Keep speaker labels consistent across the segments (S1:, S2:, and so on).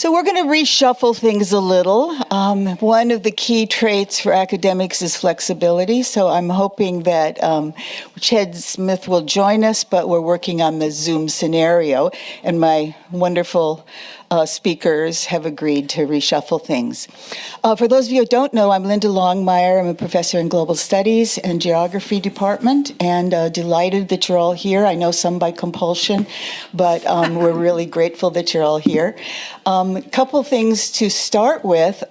S1: So we're going to reshuffle things a little. One of the key traits for academics is flexibility, so I'm hoping that Ted Smyth will join us, but we're working on the Zoom scenario, and my wonderful speakers have agreed to reshuffle things. For those of you who don't know, I'm Linda Longmire. I'm a professor in Global Studies and Geography Department, and delighted that you're all here. I know some by compulsion, but we're really grateful that you're all here. A couple things to start with.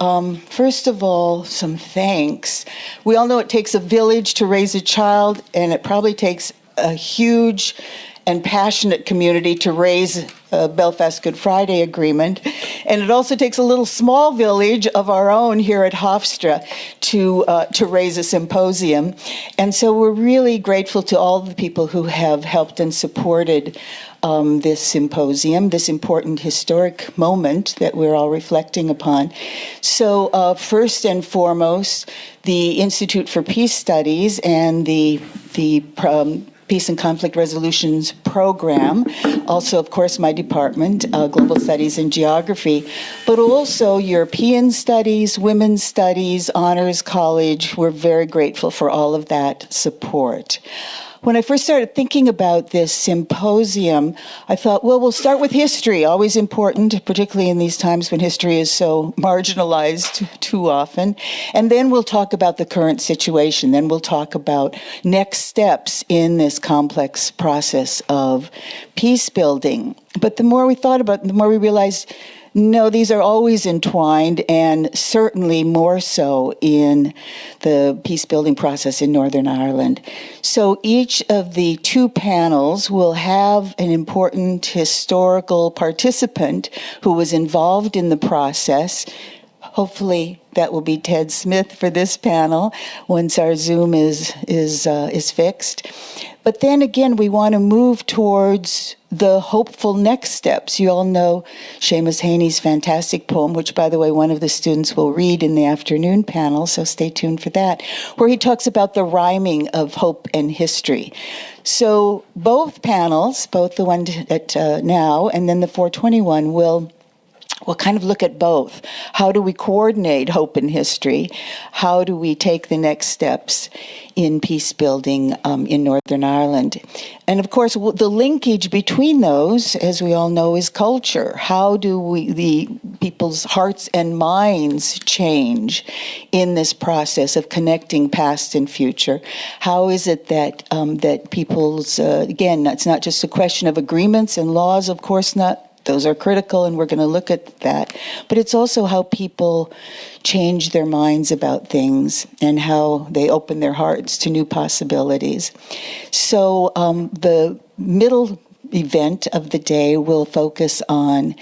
S1: First of all, some thanks. We all know it takes a village to raise a child, and it probably takes a huge and passionate community to raise a Belfast Good Friday Agreement. And it also takes a little small village of our own here at Hofstra to raise a symposium. And so we're really grateful to all the people who have helped and supported this symposium, this important historic moment that we're all reflecting upon. So first and foremost, the Institute for Peace Studies and the Peace and Conflict Resolutions Program, also, of course, my department, Global Studies and Geography, but also European Studies, Women's Studies, Honors College. We're very grateful for all of that support. When I first started thinking about this symposium, I thought, well, we'll start with history, always important, particularly in these times when history is so marginalized too often. And then we'll talk about the current situation. Then we'll talk about next steps in this complex process of peace building. But the more we thought about it, the more we realized, no, these are always entwined, and certainly more so in the peace-building process in Northern Ireland. So each of the two panels will have an important historical participant who was involved in the process. Hopefully that will be Ted Smyth for this panel once our Zoom is fixed. But then again, we want to move towards the hopeful next steps. You all know Seamus Heaney's fantastic poem, which, by the way, one of the students will read in the afternoon panel, so stay tuned for that, where he talks about the rhyming of hope and history. So both panels, both the one at now and then the 421, will kind of look at both. How do we coordinate hope and history? How do we take the next steps in peace building in Northern Ireland? And of course, the linkage between those, as we all know, is culture. How do the people's hearts and minds change in this process of connecting past and future? How is it that that people's, again, it's not just a question of agreements and laws, of course not. Those are critical, and we're going to look at that. But it's also how people change their minds about things and how they open their hearts to new possibilities. So the middle event of the day will focus on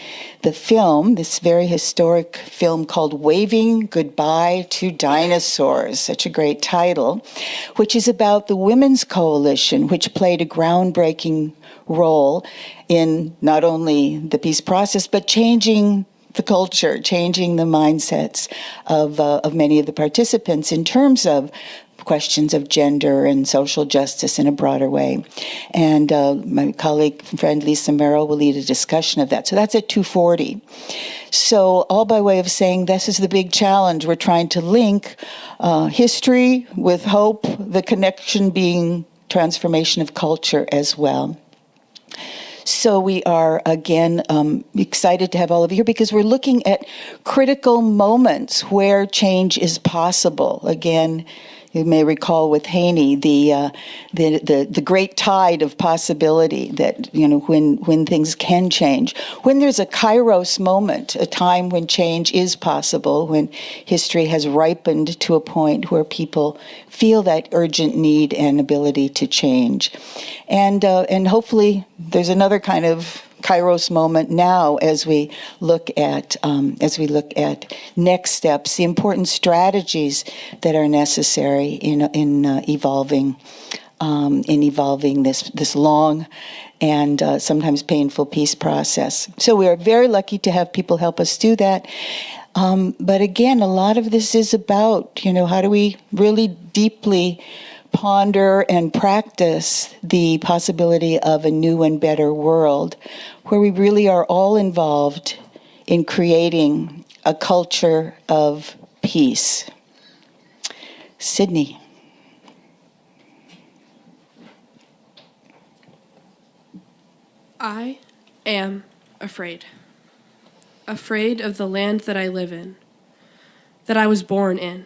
S1: the film, this very historic film called Waving Goodbye to Dinosaurs, such a great title, which is about the Women's Coalition, which played a groundbreaking role in not only the peace process, but changing the culture, changing the mindsets of many of the participants in terms of questions of gender and social justice in a broader way. And my colleague and friend Lisa Merrill will lead a discussion of that. So that's at 2:40. So all by way of saying this is the big challenge. We're trying to link history with hope, the connection being transformation of culture as well. So we are, again, excited to have all of you here because we're looking at critical moments where change is possible. Again, you may recall with Heaney the great tide of possibility that, you know, when things can change. When there's a kairos moment, a time when change is possible, when history has ripened to a point where people feel that urgent need and ability to change. And hopefully there's another kind of kairos moment now as we look at next steps, the important strategies that are necessary in evolving this long and sometimes painful peace process. So we are very lucky to have people help us do that. But again, a lot of this is about, how do we really deeply ponder and practice the possibility of a new and better world where we really are all involved in creating a culture of peace? Sydney.
S2: I am afraid. Afraid of the land that I live in, that I was born in.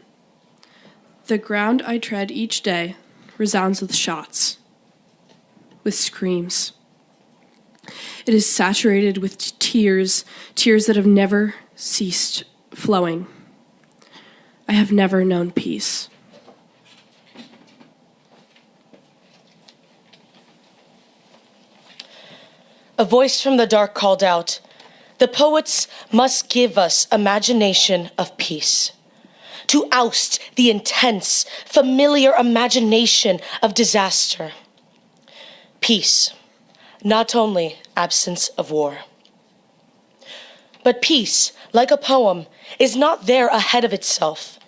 S2: The ground I tread each day resounds with shots, with screams. It is saturated with tears, tears that have never ceased flowing. I have never known peace.
S3: A voice from the dark called out, "The poets must give us imagination of peace, to oust the intense, familiar imagination of disaster. Peace, not only absence of war. But peace, like a poem, is not there ahead of itself,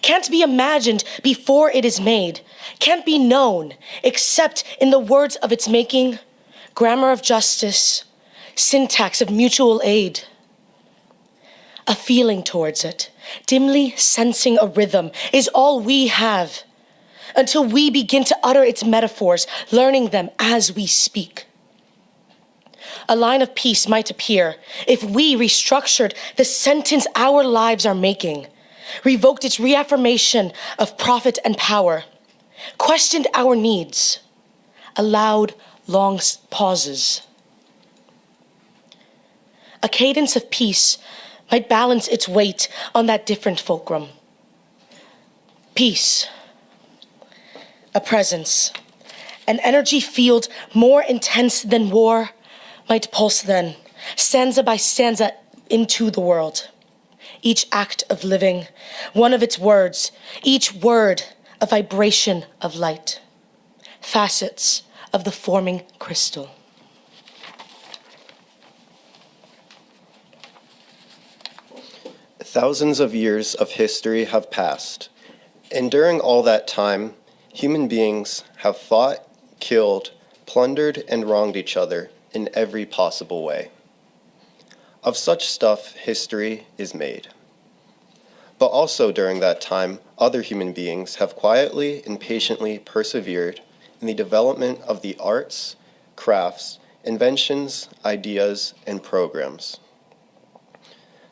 S3: can't be imagined before it is made, can't be known except in the words of its making, grammar of justice, syntax of mutual aid. A feeling towards it, dimly sensing a rhythm, is all we have, until we begin to utter its metaphors, learning them as we speak. A line of peace might appear if we restructured the sentence our lives are making, revoked its reaffirmation of profit and power, questioned our needs, allowed long pauses. A cadence of peace might balance its weight on that different fulcrum. Peace, a presence, an energy field more intense than war might pulse then, stanza by stanza into the world. Each act of living, one of its words, each word a vibration of light, facets of the forming crystal.
S4: Thousands of years of history have passed, and during all that time, human beings have fought, killed, plundered, and wronged each other in every possible way. Of such stuff, history is made. But also during that time, other human beings have quietly and patiently persevered in the development of the arts, crafts, inventions, ideas, and programs.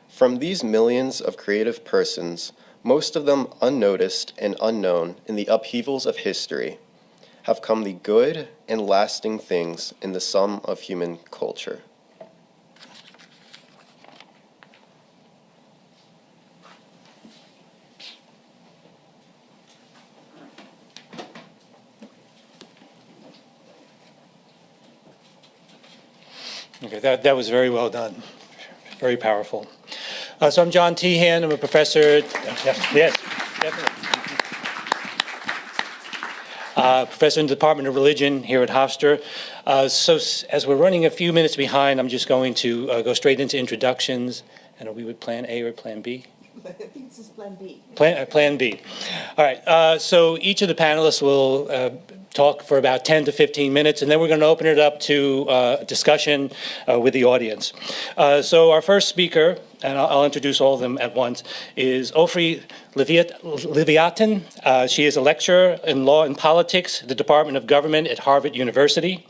S4: From these millions of creative persons, most of them unnoticed and unknown in the upheavals of history, have come the good and lasting things in the sum of human culture.
S5: Okay, that was very well done. Very powerful. So I'm John Tehan. I'm a professor. Yes, definitely. Professor in the Department of Religion here at Hofstra. So as we're running a few minutes behind, I'm just going to go straight into introductions. And are we with Plan A or Plan B?
S1: I think this is Plan B.
S5: Plan B. All right. So each of the panelists will talk for about 10 to 15 minutes, and then we're going to open it up to discussion with the audience. So our first speaker, and I'll introduce all of them at once, is Ofrit Liviatan. She is a lecturer in law and politics at the Department of Government at Harvard University.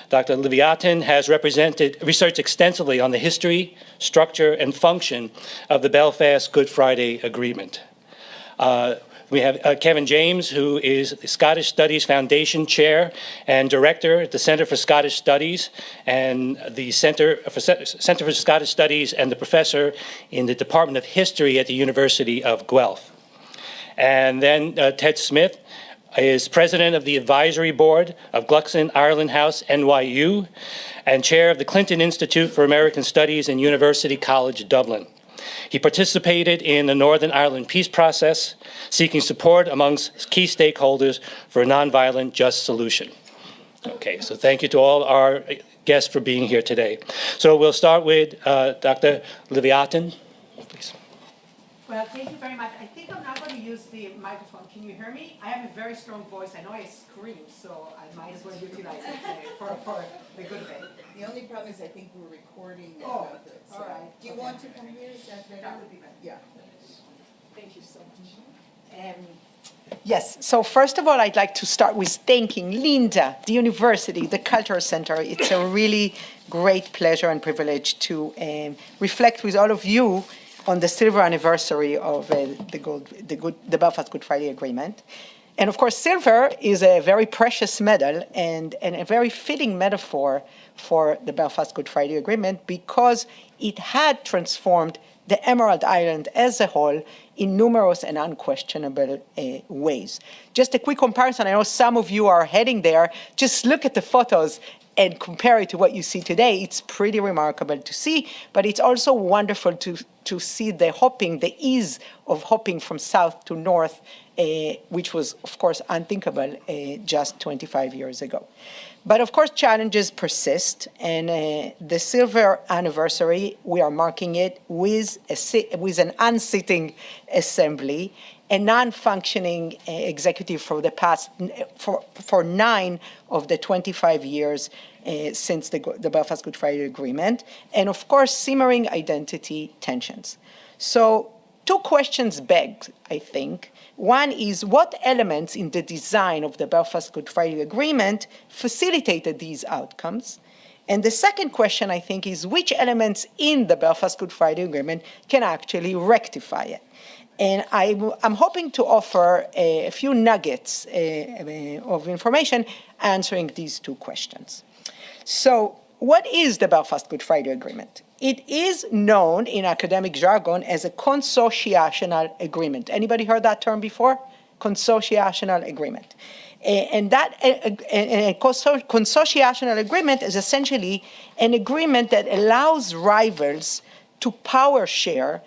S5: Dr. Liviatan has researched extensively on the history, structure, and function of the Belfast Good Friday Agreement. We have Kevin James, who is the Scottish Studies Foundation Chair and Director at the Centre for Scottish Studies and the Centre for Scottish Studies and the Professor in the Department of History at the University of Guelph. And then Ted Smyth is President of the Advisory Board of Glucksman Ireland House, NYU, and Chair of the Clinton Institute for American Studies in University College Dublin. He participated in the Northern Ireland peace process, seeking support amongst key stakeholders for a nonviolent, just solution. Okay, so thank you to all our guests for being here today. So we'll start with Dr. Liviatan, please.
S6: Well, thank you very much. I think I'm not going to use the microphone. Can you hear me? I have a very strong voice. I know I scream, so I might as well utilize it for the good of it.
S1: The only problem is I think we're recording.
S6: Oh, all right.
S1: Do you want to come here? Is that better?
S6: That would be better.
S1: Yeah.
S6: Thank you so much. Yes, so first of all, I'd like to start with thanking Linda, the university, the Cultural Center. It's a really great pleasure and privilege to reflect with all of you on the silver anniversary of the Belfast Good Friday Agreement. And of course, silver is a very precious metal and a very fitting metaphor for the Belfast Good Friday Agreement because it had transformed the Emerald Island as a whole in numerous and unquestionable ways. Just a quick comparison, I know some of you are heading there. Just look at the photos and compare it to what you see today. It's pretty remarkable to see, but it's also wonderful to see the hopping, the ease of hopping from south to north, which was, of course, unthinkable just 25 years ago. But of course, challenges persist, and the silver anniversary, we are marking it with an unsitting assembly, a non-functioning executive for the past for 9 of the 25 years since the Belfast Good Friday Agreement, and of course, simmering identity tensions. So 2 questions begged, I think. One is, what elements in the design of the Belfast Good Friday Agreement facilitated these outcomes? And the second question, I think, is which elements in the Belfast Good Friday Agreement can actually rectify it? And I'm hoping to offer a few nuggets of information answering these 2 questions. So, what is the Belfast Good Friday Agreement? It is known in academic jargon as a consociational agreement. Anybody heard that term before? Consociational agreement. And that consociational agreement is essentially an agreement that allows rivals to power share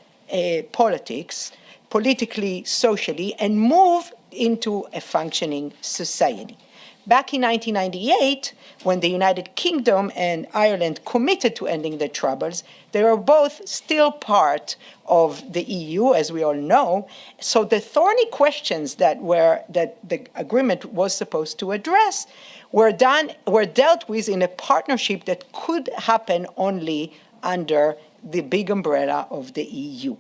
S6: politics, politically, socially, and move into a functioning society. Back in 1998, when the United Kingdom and Ireland committed to ending the Troubles, they were both still part of the EU, as we all know. So the thorny questions that the agreement was supposed to address were dealt with in a partnership that could happen only under the big umbrella of the EU.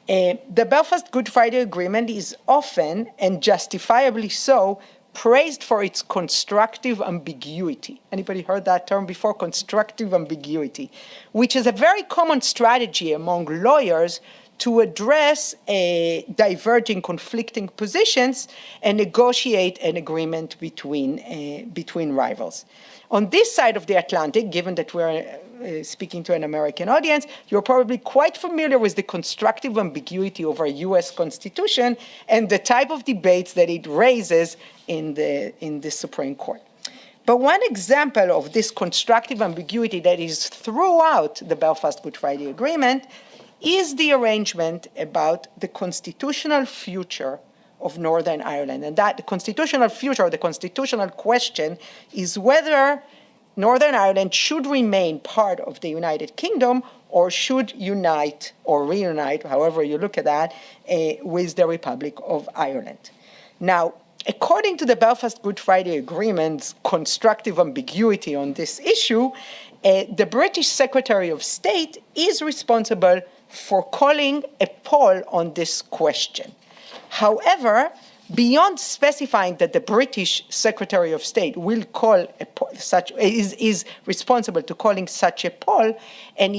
S6: The Belfast Good Friday Agreement is often, and justifiably so, praised for its constructive ambiguity. Anybody heard that term before? Constructive ambiguity, which is a very common strategy among lawyers to address diverging, conflicting positions and negotiate an agreement between rivals. On this side of the Atlantic, given that we're speaking to an American audience, you're probably quite familiar with the constructive ambiguity of our U.S. Constitution and the type of debates that it raises in the Supreme Court. But one example of this constructive ambiguity that is throughout the Belfast Good Friday Agreement is the arrangement about the constitutional future of Northern Ireland. And that the constitutional future, or the constitutional question, is whether Northern Ireland should remain part of the United Kingdom or should unite or reunite, however you look at that, with the Republic of Ireland. Now, according to the Belfast Good Friday Agreement's constructive ambiguity on this issue, the British Secretary of State is responsible for calling a poll on this question. However, beyond specifying that the British Secretary of State will call is responsible to calling such a poll, and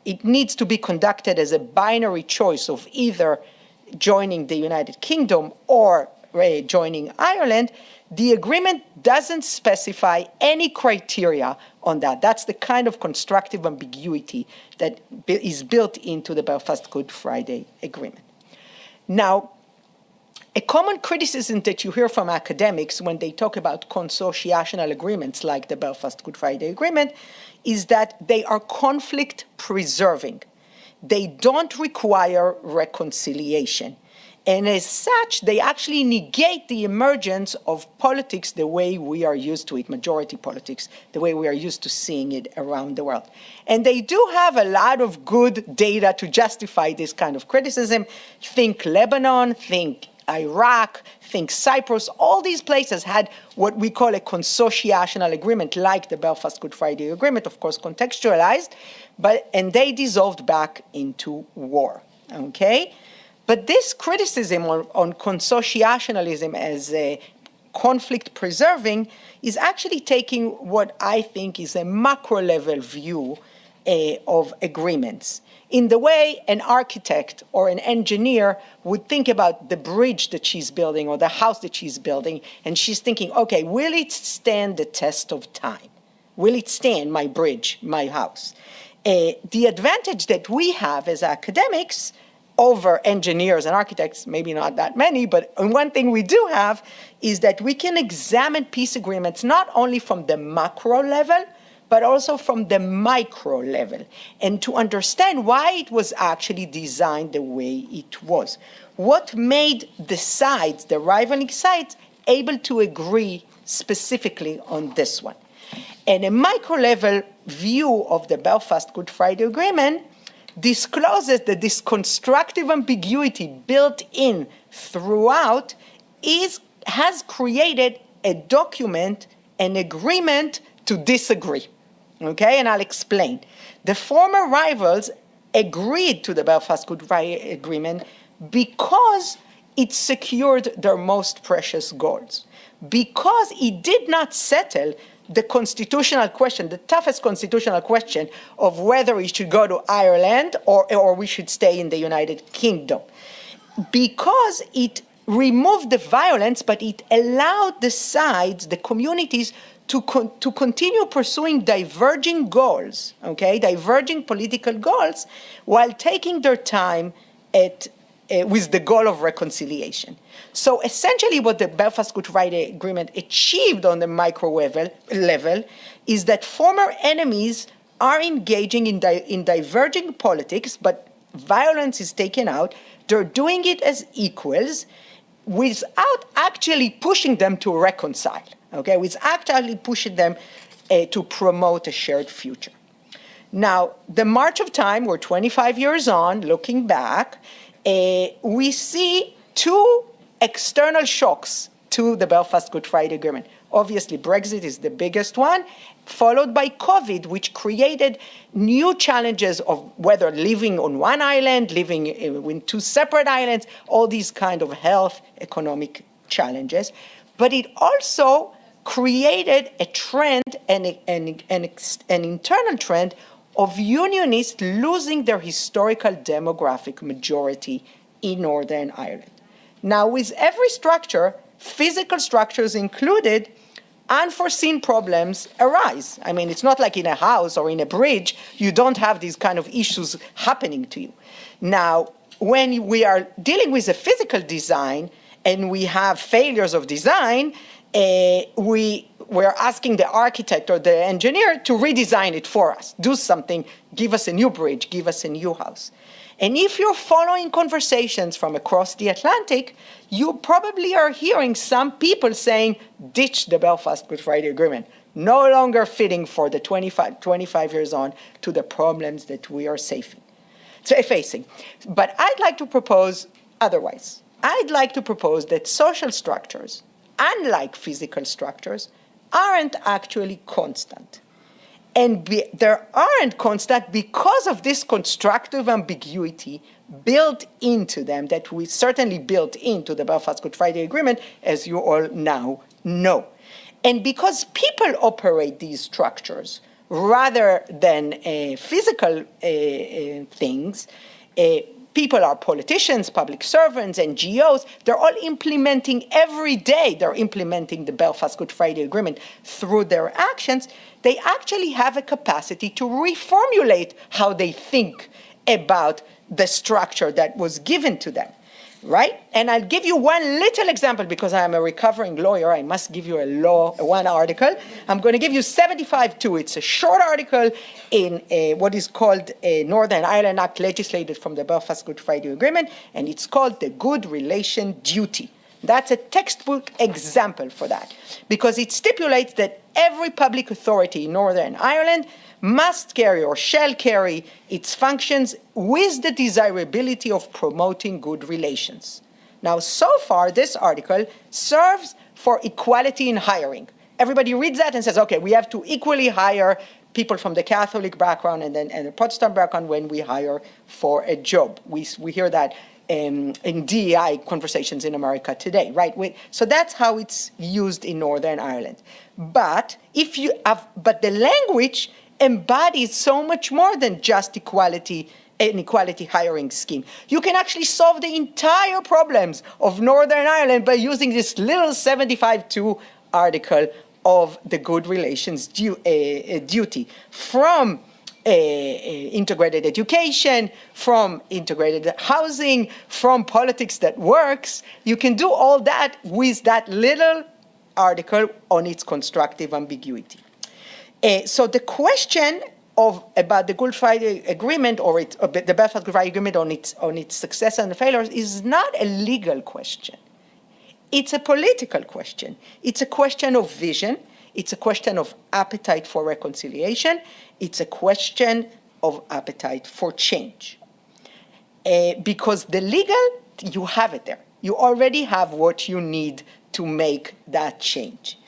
S6: it needs to be conducted as a binary choice of either joining the United Kingdom or joining Ireland, the agreement doesn't specify any criteria on that. That's the kind of constructive ambiguity that is built into the Belfast Good Friday Agreement. Now, a common criticism that you hear from academics when they talk about consociational agreements like the Belfast Good Friday Agreement is that they are conflict preserving. They don't require reconciliation. And as such, they actually negate the emergence of politics the way we are used to it, majority politics, the way we are used to seeing it around the world. And they do have a lot of good data to justify this kind of criticism. Think Lebanon, think Iraq, think Cyprus. All these places had what we call a consociational agreement, like the Belfast Good Friday Agreement, of course, contextualized, and they dissolved back into war, okay? But this criticism on consociationalism as a conflict preserving is actually taking what I think is a macro level view of agreements. In the way an architect or an engineer would think about the bridge that she's building or the house that she's building, and she's thinking, okay, will it stand the test of time? Will it stand, my bridge, my house? The advantage that we have as academics over engineers and architects, maybe not that many, but one thing we do have is that we can examine peace agreements not only from the macro level, but also from the micro level, and to understand why it was actually designed the way it was. What made the sides, the rivaling sides, able to agree specifically on this one? And a micro level view of the Belfast Good Friday Agreement discloses that this constructive ambiguity built in throughout has created a document, an agreement to disagree. Okay, and I'll explain. The former rivals agreed to the Belfast Good Friday Agreement because it secured their most precious goals, because it did not settle the constitutional question, the toughest constitutional question of whether we should go to Ireland or we should stay in the United Kingdom. Because it removed the violence, but it allowed the sides, the communities, to continue pursuing diverging goals, okay, diverging political goals, while taking their time with the goal of reconciliation. So essentially what the Belfast Good Friday Agreement achieved on the micro level is that former enemies are engaging in diverging politics, but violence is taken out. They're doing it as equals without actually pushing them to reconcile, okay, without actually pushing them to promote a shared future. Now, the march of time, we're 25 years on, looking back, we see two external shocks to the Belfast Good Friday Agreement. Obviously, Brexit is the biggest one, followed by COVID, which created new challenges of whether living on one island, living in two separate islands, all these kind of health, economic challenges. But it also created a trend, an internal trend of unionists losing their historical demographic majority in Northern Ireland. Now, with every structure, physical structures included, unforeseen problems arise. I mean, it's not like in a house or in a bridge, you don't have these kind of issues happening to you. Now, when we are dealing with a physical design and we have failures of design, we're asking the architect or the engineer to redesign it for us, do something, give us a new bridge, give us a new house. And if you're following conversations from across the Atlantic, you probably are hearing some people saying, ditch the Belfast Good Friday Agreement, no longer fitting for the 25 years on to the problems that we are facing. But I'd like to propose otherwise. I'd like to propose that social structures, unlike physical structures, aren't actually constant. And they aren't constant because of this constructive ambiguity built into them that we certainly built into the Belfast Good Friday Agreement, as you all now know. And because people operate these structures rather than physical things, people are politicians, public servants, NGOs. They're all implementing every day. They're implementing the Belfast Good Friday Agreement through their actions. They actually have a capacity to reformulate how they think about the structure that was given to them. right? And I'll give you one little example because I'm a recovering lawyer. I must give you one article. I'm going to give you 75.2. It's a short article in what is called a Northern Ireland Act legislated from the Belfast Good Friday Agreement, and it's called the Good Relation Duty. That's a textbook example for that, because it stipulates that every public authority in Northern Ireland must carry or shall carry its functions with the desirability of promoting good relations. Now, so far, this article serves for equality in hiring. Everybody reads that and says, okay, we have to equally hire people from the Catholic background and the Protestant background when we hire for a job. We hear that in DEI conversations in America today, right? So that's how it's used in Northern Ireland. But the language embodies so much more than just an equality hiring scheme. You can actually solve the entire problems of Northern Ireland by using this little 75.2 article of the Good Relations Duty, from integrated education, from integrated housing, from politics that works. You can do all that with that little article on its constructive ambiguity. So the question about the Good Friday Agreement or the Belfast Good Friday Agreement on its success and failures is not a legal question. It's a political question. It's a question of vision. It's a question of appetite for reconciliation. It's a question of appetite for change. Because the legal, you have it there. You already have what you need to make that change.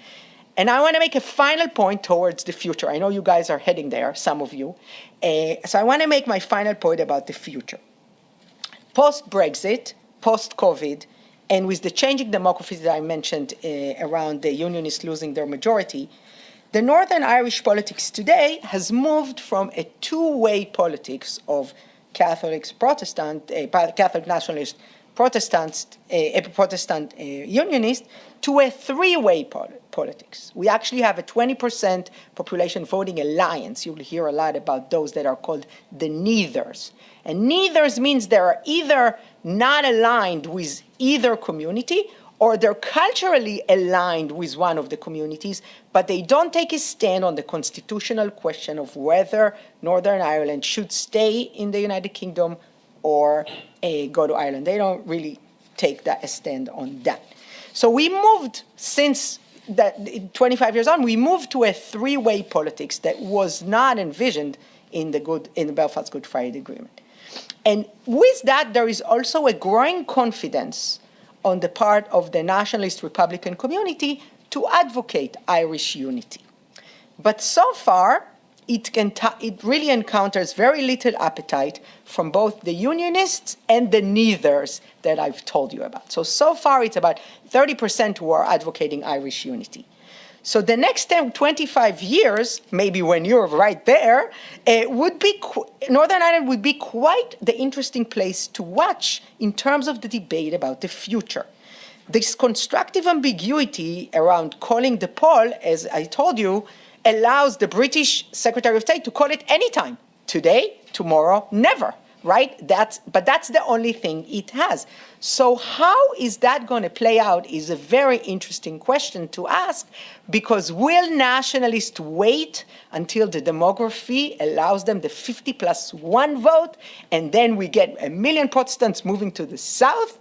S6: And I want to make a final point towards the future. I know you guys are heading there, some of you. So I want to make my final point about the future. Post-Brexit, post-COVID, and with the changing demography that I mentioned around the Unionists losing their majority, the Northern Irish politics today has moved from a two-way politics of Catholics, Catholic nationalists, Protestant Unionists, to a three-way politics. We actually have a 20% population voting alliance. You'll hear a lot about those that are called the neithers. And neithers means they are either not aligned with either community or they're culturally aligned with one of the communities, but they don't take a stand on the constitutional question of whether Northern Ireland should stay in the United Kingdom or go to Ireland. They don't really take a stand on that. So we moved, since that 25 years on, we moved to a three-way politics that was not envisioned in the Belfast Good Friday Agreement. And with that, there is also a growing confidence on the part of the nationalist Republican community to advocate Irish unity. But so far, it really encounters very little appetite from both the Unionists and the neithers that I've told you about. So far, it's about 30% who are advocating Irish unity. So the next 25 years, maybe when you're right there, Northern Ireland would be quite the interesting place to watch in terms of the debate about the future. This constructive ambiguity around calling the poll, as I told you, allows the British Secretary of State to call it anytime. Today, tomorrow, never, right? But that's the only thing it has. So how is that going to play out is a very interesting question to ask, because will nationalists wait until the demography allows them the 50+1 vote, and then we get 1 million Protestants moving to the south?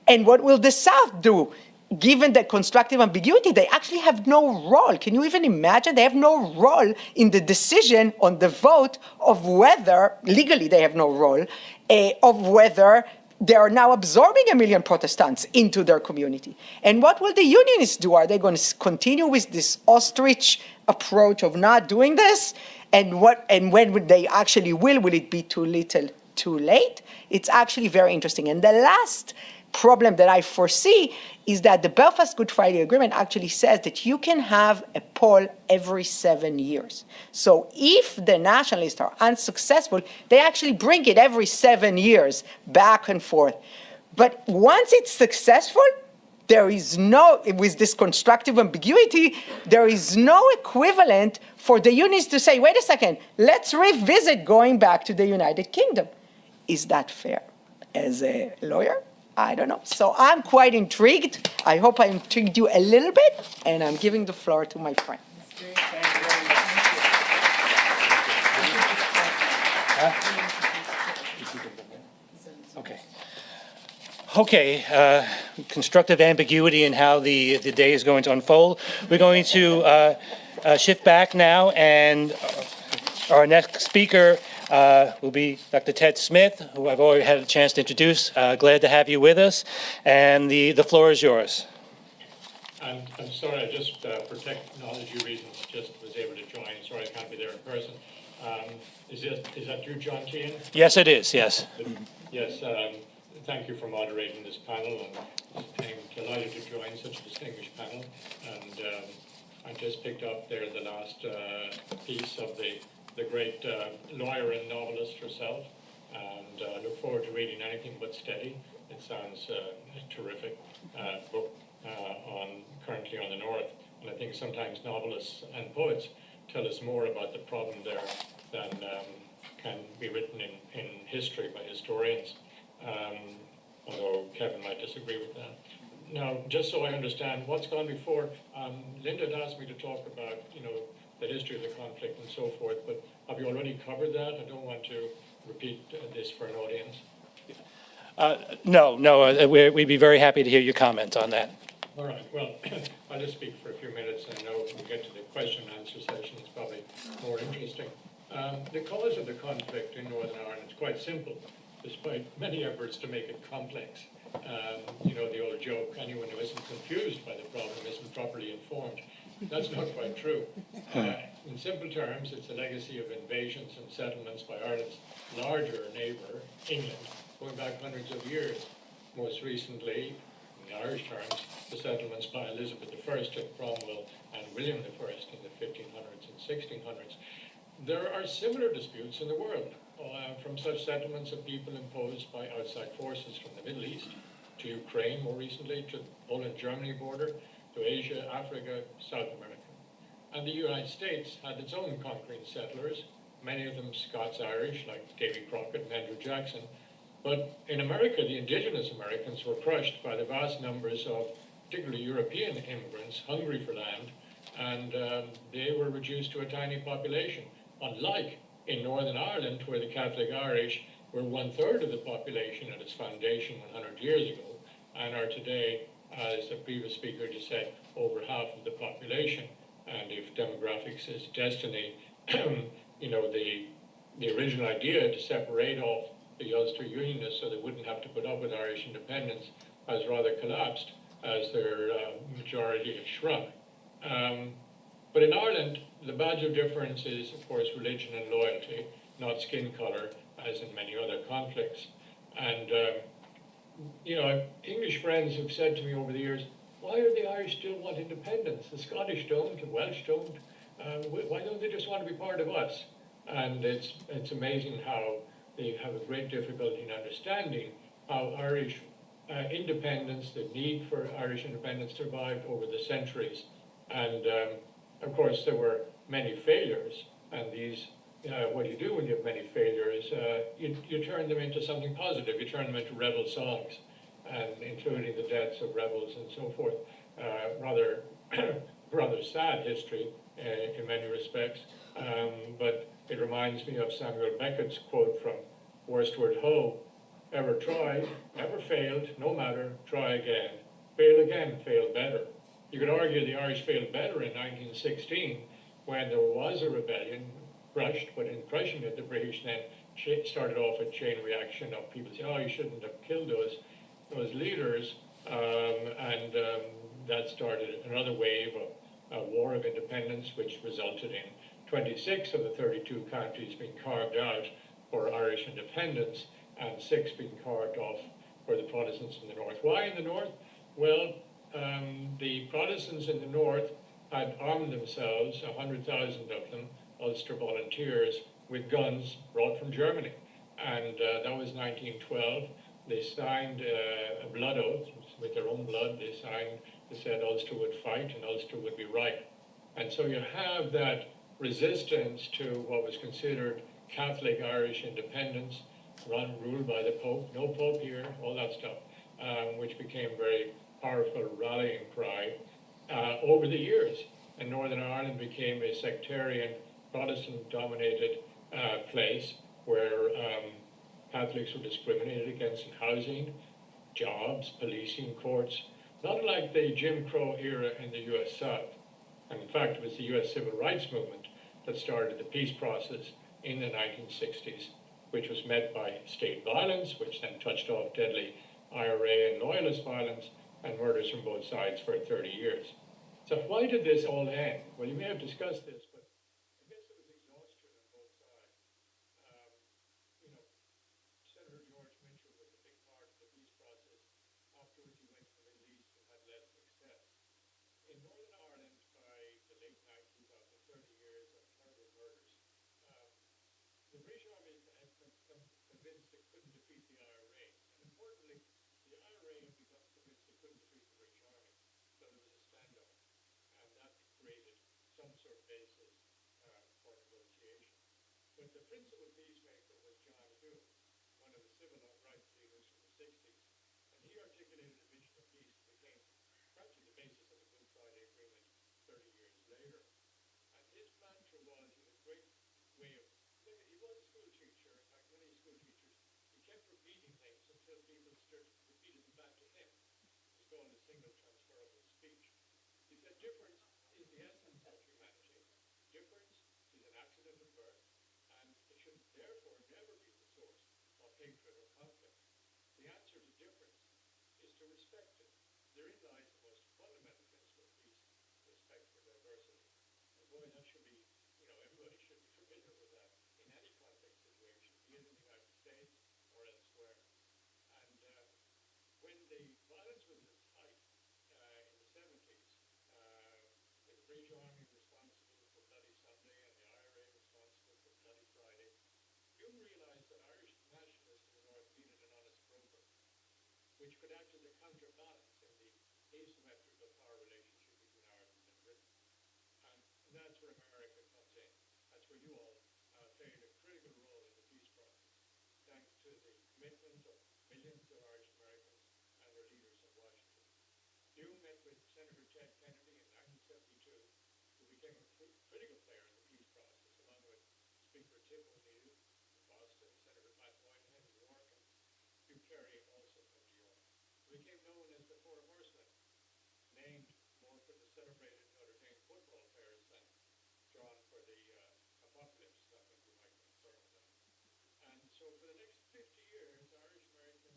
S6: And what will the South do? Given the constructive ambiguity, they actually have no role. Can you even imagine? They have no role in the decision on the vote of whether, legally they have no role, of whether they are now absorbing 1 million Protestants into their community. And what will the Unionists do? Are they going to continue with this ostrich approach of not doing this? And when would they actually will it be too little, too late? It's actually very interesting. And the last problem that I foresee is that the Belfast Good Friday Agreement actually says that you can have a poll every 7 years. So if the nationalists are unsuccessful, they actually bring it every 7 years back and forth. But once it's successful, there is with this constructive ambiguity, there is no equivalent for the unions to say, wait a second, let's revisit going back to the United Kingdom. Is that fair? As a lawyer, I don't know. So I'm quite intrigued. I hope I intrigued you a little bit, and I'm giving the floor to my friend.
S5: Okay. Okay, constructive ambiguity in how the day is going to unfold. We're going to shift back now, and our next speaker will be Dr. Ted Smyth, who I've already had a chance to introduce. Glad to have you with us, and the floor is yours.
S7: I'm sorry, I just, for technology reasons, just was able to join. Sorry I can't be there in person. Is that you, John Keane?
S5: Yes, it is, yes.
S7: Yes, thank you for moderating this panel, and I'm delighted to join such a distinguished panel. And I just picked up there the last piece of the great lawyer and novelist herself, and look forward to reading anything but Steady. It sounds a terrific book currently on the North, and I think sometimes novelists and poets tell us more about the problem there than can be written in history by historians, although Kevin might disagree with that. Now, just so I understand what's gone before, Linda had asked me to talk about, the history of the conflict and so forth, but have you already covered that? I don't want to repeat this for an audience.
S5: No, we'd be very happy to hear your comment on that.
S7: All right, well, I'll just speak for a few minutes, and I know when we get to the question and answer session, it's probably more interesting. The cause of the conflict in Northern Ireland is quite simple, despite many efforts to make it complex. The old joke, anyone who isn't confused by the problem isn't properly informed. That's not quite true. In simple terms, it's a legacy of invasions and settlements by Ireland's larger neighbour, England, going back hundreds of years. Most recently, in Irish terms, the settlements by Elizabeth I and Cromwell and William I in the 1500s and 1600s. There are similar disputes in the world, from such settlements of people imposed by outside forces from the Middle East, to Ukraine more recently, to the Poland-Germany border, to Asia, Africa, South America. And the United States had its own conquering settlers, many of them Scots-Irish, like Davy Crockett and Andrew Jackson. But in America, the indigenous Americans were crushed by the vast numbers of particularly European immigrants hungry for land, and they were reduced to a tiny population, unlike in Northern Ireland, where the Catholic Irish were 1/3 of the population at its foundation 100 years ago, and are today, as the previous speaker just said, over half of the population. And if demographics is destiny, the original idea to separate off the Ulster Unionists so they wouldn't have to put up with Irish independence has rather collapsed as their majority has shrunk. But in Ireland, the badge of difference is, of course, religion and loyalty, not skin color, as in many other conflicts. And, English friends have said to me over the years, why do the Irish still want independence? The Scottish don't, the Welsh don't. Why don't they just want to be part of us? And it's amazing how they have a great difficulty in understanding how Irish independence, the need for Irish independence survived over the centuries. And of course, there were many failures, and these, what you do when you have many failures, you turn them into something positive. You turn them into rebel songs, and including the deaths of rebels and so forth. Rather sad history in many respects, but it reminds me of Samuel Beckett's quote from Worstward Ho: ever tried, never failed, no matter, try again. Fail again, fail better. You could argue the Irish failed better in 1916 when there was a rebellion, crushed, but in crushing it, the British then started off a chain reaction of people saying, oh, you shouldn't have killed those leaders, and that started another wave of a war of independence, which resulted in 26 of the 32 counties being carved out for Irish independence, and 6 being carved off for the Protestants in the north. Why in the north? Well, the Protestants in the north had armed themselves, 100,000 of them, Ulster volunteers, with guns brought from Germany. And that was 1912. They signed a blood oath with their own blood. They said Ulster would fight and Ulster would be right. And so you have that resistance to what was considered Catholic Irish independence, ruled by the Pope, no Pope here, all that stuff. which became a very powerful rallying cry over the years. And Northern Ireland became a sectarian, Protestant-dominated place where Catholics were discriminated against in housing, jobs, policing, courts, not like the Jim Crow era in the U.S. South. And in fact, it was the U.S. Civil Rights Movement that started the peace process in the 1960s, which was met by state violence, which then touched off deadly IRA and loyalist violence and murders from both sides for 30 years. So why did this all end? Well, you may have discussed this, but I guess it was exhaustion on both sides. You know, Senator George Mitchell was a big part of the peace process. Afterwards, he went to the Middle East and had less success. In Northern Ireland, by the late 90s, after 30 years of terrible murders, the British Army had convinced it couldn't defeat the IRA. And importantly, the IRA had become convinced it couldn't defeat the British Army. So there was a standoff. And that created some sort of basis for negotiation. But the principal peacemaker was John Hume, one of the civil rights leaders from the 60s. And he articulated a vision of peace that became practically the basis of the Good Friday Agreement 30 years later. And his mantra was, he had a great way of, he was a school teacher, like many school teachers, he kept repeating things until people repeated them back to him. It's called a single transferable speech. He said, difference is the essence of humanity. Difference is an accident of birth, and it should therefore never be the source of hatred or conflict. The answer to difference is to respect it. Therein lies the most fundamental principle of peace, respect for diversity. And boy, that should be, everybody should be familiar with that in any conflict situation, be it in the United States or elsewhere. And when the violence was at its height in the 70s, with the British Army responsible for Bloody Sunday and the IRA responsible for Bloody Friday, Hume realized that Irish nationalists in the North needed an honest broker, which could act as a counterbalance in the asymmetrical power relationship between Ireland and Britain. And that's where America comes in. That's where you all played a critical role in the peace process, thanks to the commitment of millions of Irish Americans and their leaders in Washington. Hume met with Senator Ted Kennedy in 1972, who became a critical player in the peace process, along with Speaker Tip O'Neill in Boston, Senator Matt Moynihan in New York, and Hugh Carey also from New York. They became known as the Four Horsemen, named more for the celebrated Notre Dame football players than drawn for the apocalypse. I think you might confirm that. And so for the next 50 years, Irish American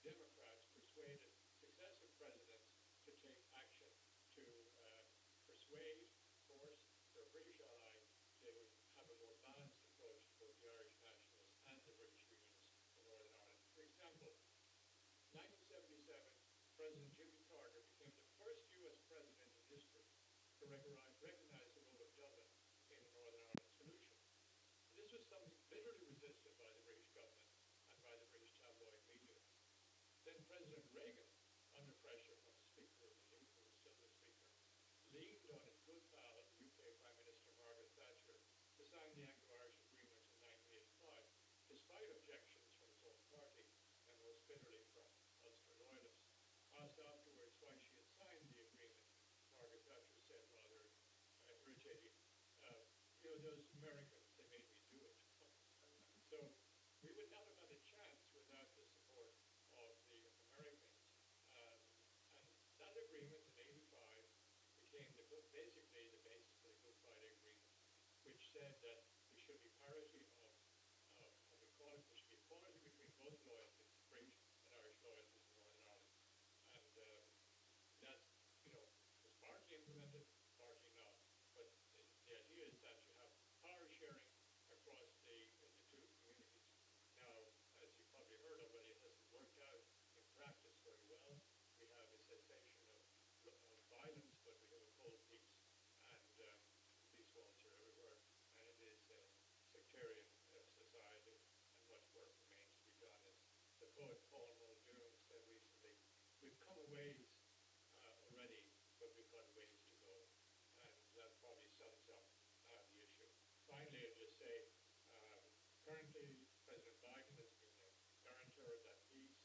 S7: Democrats persuaded successive presidents to take action to persuade, force their British ally to have a more balanced approach to both the Irish nationalists and the British Unionists in Northern Ireland. For example, 1977, President Jimmy Carter became the first U.S. president in history to recognize the role of Dublin in the Northern Ireland solution. And this was something bitterly resisted by the British government and by the British tabloid media. Then President Reagan, under pressure from the Speaker of the League, who was still the Speaker, leaned on his good pal, UK Prime Minister Margaret Thatcher, to sign the Anglo-Irish Agreement in 1985, despite objections from his own party and most bitterly from Ulster loyalists. Asked afterwards why she had signed the agreement, Margaret Thatcher said rather irritating, those Americans, they made me do it. So we would not have had a chance without the support of the Americans. And that agreement in 85 became basically the basis for the Good Friday Agreement, which said that there should be parity of equality, there should be equality between both loyalties, British and Irish loyalties in Northern Ireland. And that, was partly implemented, partly not. But the idea is that you have power sharing across the two communities. Now, as you probably heard already, it hasn't worked out in practice very well. We have a cessation of violence, but we have a cold peace, and peace walls are everywhere, and it is a sectarian society, and much work remains to be done. As the poet Paul Muldoon said recently, we've come a ways already, but we've got a ways to go, and that probably sums up the issue. Finally, I'll just say, currently President Biden has been a guarantor of that peace.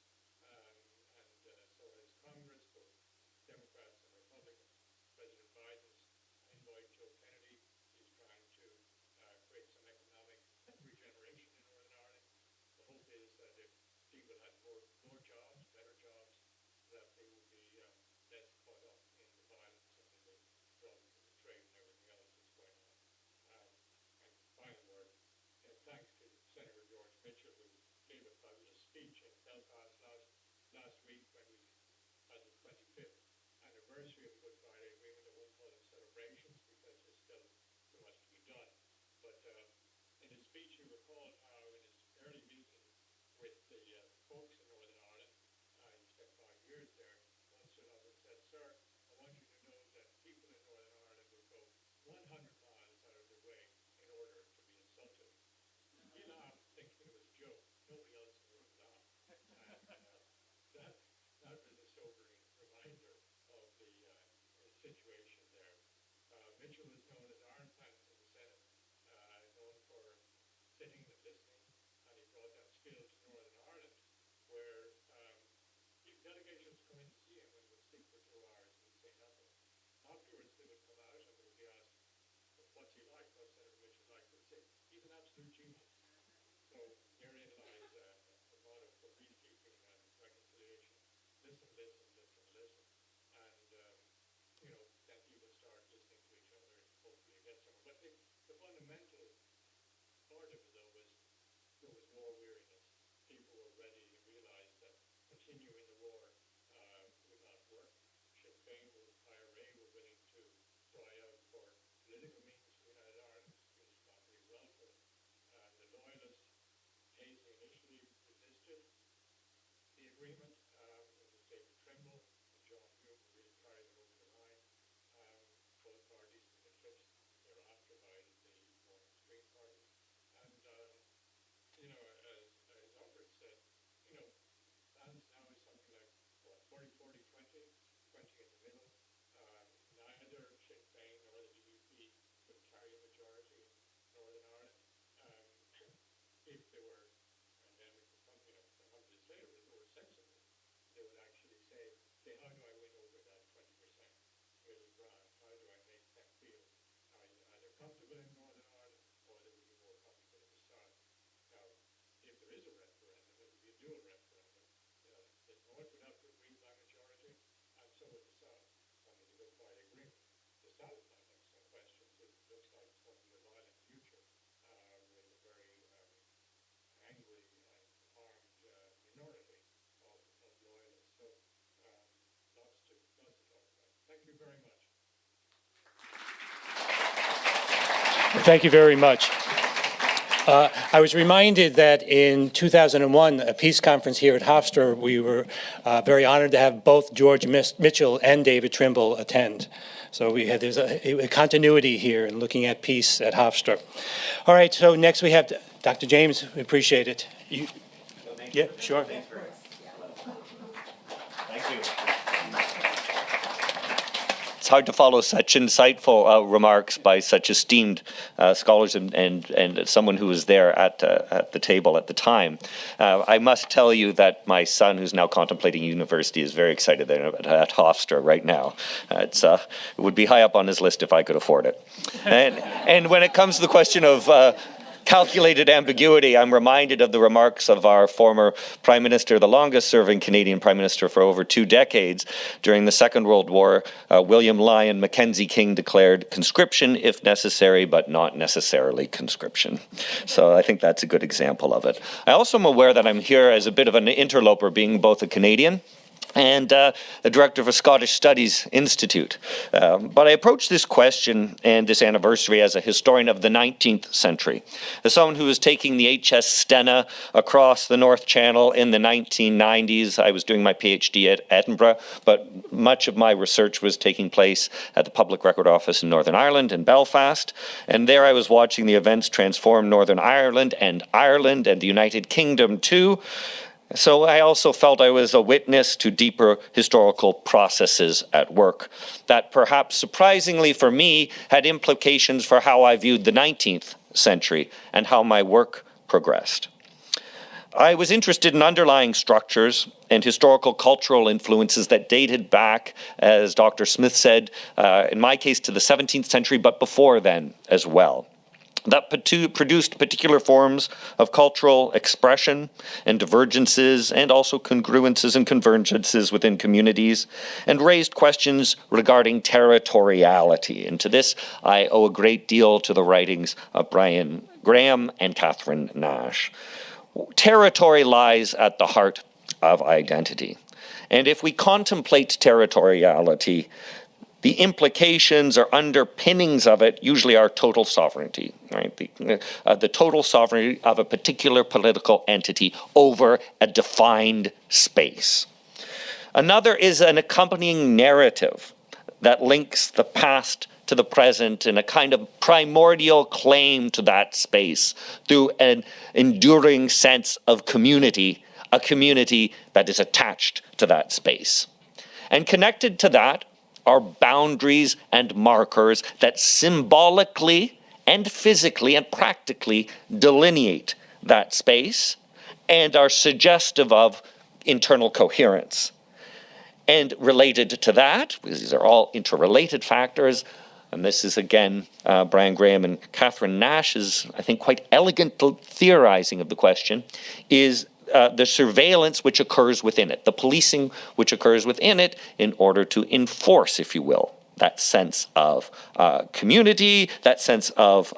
S7: anniversary of the Good Friday Agreement. I won't call it celebrations because there's still so much to be done. But in his speech, he recalled how in his early meeting with the folks in Northern Ireland, he spent 5 years there, one stood up and said, "Sir, I want you to know that people in Northern Ireland would go 100 miles out of their way in order to be insulted." He laughed, thinking it was a joke. Nobody else in the room laughed. And that was a sobering reminder of the situation there. Mitchell was known as Iron Pants in the Senate, known for sitting and listening, and he brought that skill to Northern Ireland, where delegations come in to see him and would sit for 2 hours and would say nothing. Afterwards, they would come out and they would be asked, "What's he like? What's Senator Mitchell like?" They would say, "He's an absolute genius." So herein lies the motto for peacekeeping and reconciliation. Listen, listen, listen, listen. And, then people start listening to each other and hopefully get somewhere. But the fundamental part of it, though, was there was war weariness. People were ready and realized that continuing the war would not work. Sinn Féin, IRA were willing to cry out for political means for United Ireland. It was not very welcome. The loyalists, Casey initially resisted the agreement. It was David Trimble and John Hume who really carried them over the line. Both parties were eclipsed thereafter by the more extreme parties. And, as Ofrit said, plans now is something like, 40, 20 in the middle. Neither Sinn Féin nor the DUP could carry a majority in Northern Ireland. If they were, and then we could come, 100 years later, if they were sensible, they would actually say, "Okay, how do I win over that 20% middle ground? How do I make them feel either comfortable in Northern Ireland or they would be more comfortable in the South?" Now, if there is a referendum, it would be a dual referendum. The North would have to agree by majority, and so would the South under the Good Friday Agreement. The South might have some questions. It looks like it's going to be a violent future with a very angry and armed minority of loyalists. So lots to talk about. Thank you very much.
S5: Thank you very much. I was reminded that in 2001, a peace conference here at Hofstra, we were very honored to have both George Mitchell and David Trimble attend. So there's a continuity here in looking at peace at Hofstra. All right, so next we have Dr. James. We appreciate it. Yeah, sure. Thank you.
S8: It's hard to follow such insightful remarks by such esteemed scholars and someone who was there at the table at the time. I must tell you that my son, who's now contemplating university, is very excited at Hofstra right now. It would be high up on his list if I could afford it. And when it comes to the question of calculated ambiguity, I'm reminded of the remarks of our former Prime Minister, the longest-serving Canadian Prime Minister for over 2 decades. During the Second World War, William Lyon Mackenzie King declared, "Conscription if necessary, but not necessarily conscription." So I think that's a good example of it. I also am aware that I'm here as a bit of an interloper, being both a Canadian and the director of a Scottish Studies Institute. But I approach this question and this anniversary as a historian of the 19th century, as someone who was taking the HS Stena across the North Channel in the 1990s. I was doing my PhD at Edinburgh, but much of my research was taking place at the Public Record Office in Northern Ireland in Belfast. And there I was watching the events transform Northern Ireland and the United Kingdom too. So I also felt I was a witness to deeper historical processes at work that perhaps surprisingly for me had implications for how I viewed the 19th century and how my work progressed. I was interested in underlying structures and historical cultural influences that dated back, as Dr. Smyth said, in my case to the 17th century, but before then as well. That produced particular forms of cultural expression and divergences and also congruences and convergences within communities and raised questions regarding territoriality. And to this, I owe a great deal to the writings of Brian Graham and Catherine Nash. Territory lies at the heart of identity. And if we contemplate territoriality, the implications or underpinnings of it usually are total sovereignty, right? The total sovereignty of a particular political entity over a defined space. Another is an accompanying narrative that links the past to the present in a kind of primordial claim to that space through an enduring sense of community, a community that is attached to that space. And connected to that are boundaries and markers that symbolically and physically and practically delineate that space and are suggestive of internal coherence. And related to that, because these are all interrelated factors, and this is again Brian Graham and Catherine Nash's, I think, quite elegant theorizing of the question, is the surveillance which occurs within it, the policing which occurs within it in order to enforce, if you will, that sense of community, that sense of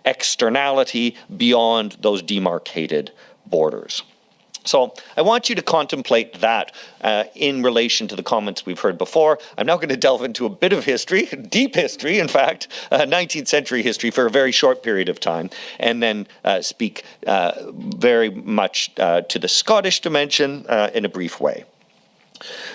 S8: externality beyond those demarcated borders. So I want you to contemplate that in relation to the comments we've heard before. I'm now going to delve into a bit of history, deep history, in fact, 19th century history for a very short period of time, and then speak very much to the Scottish dimension in a brief way.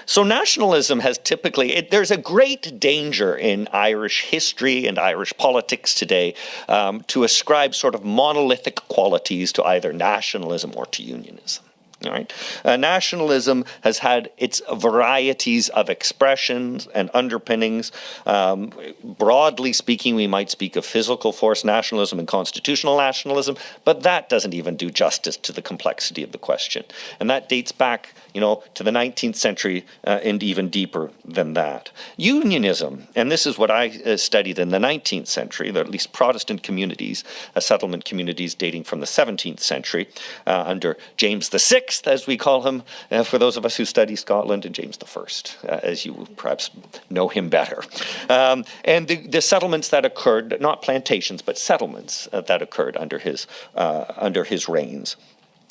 S8: So nationalism has typically, there's a great danger in Irish history and Irish politics today to ascribe sort of monolithic qualities to either nationalism or to unionism. All right. Nationalism has had its varieties of expressions and underpinnings. Broadly speaking, we might speak of physical force nationalism and constitutional nationalism, but that doesn't even do justice to the complexity of the question. And that dates back, to the 19th century and even deeper than that. Unionism, and this is what I studied in the 19th century, at least Protestant communities, settlement communities dating from the 17th century under James VI, as we call him, for those of us who study Scotland, and James I, as you perhaps know him better. And the settlements that occurred, not plantations, but settlements that occurred under his reigns.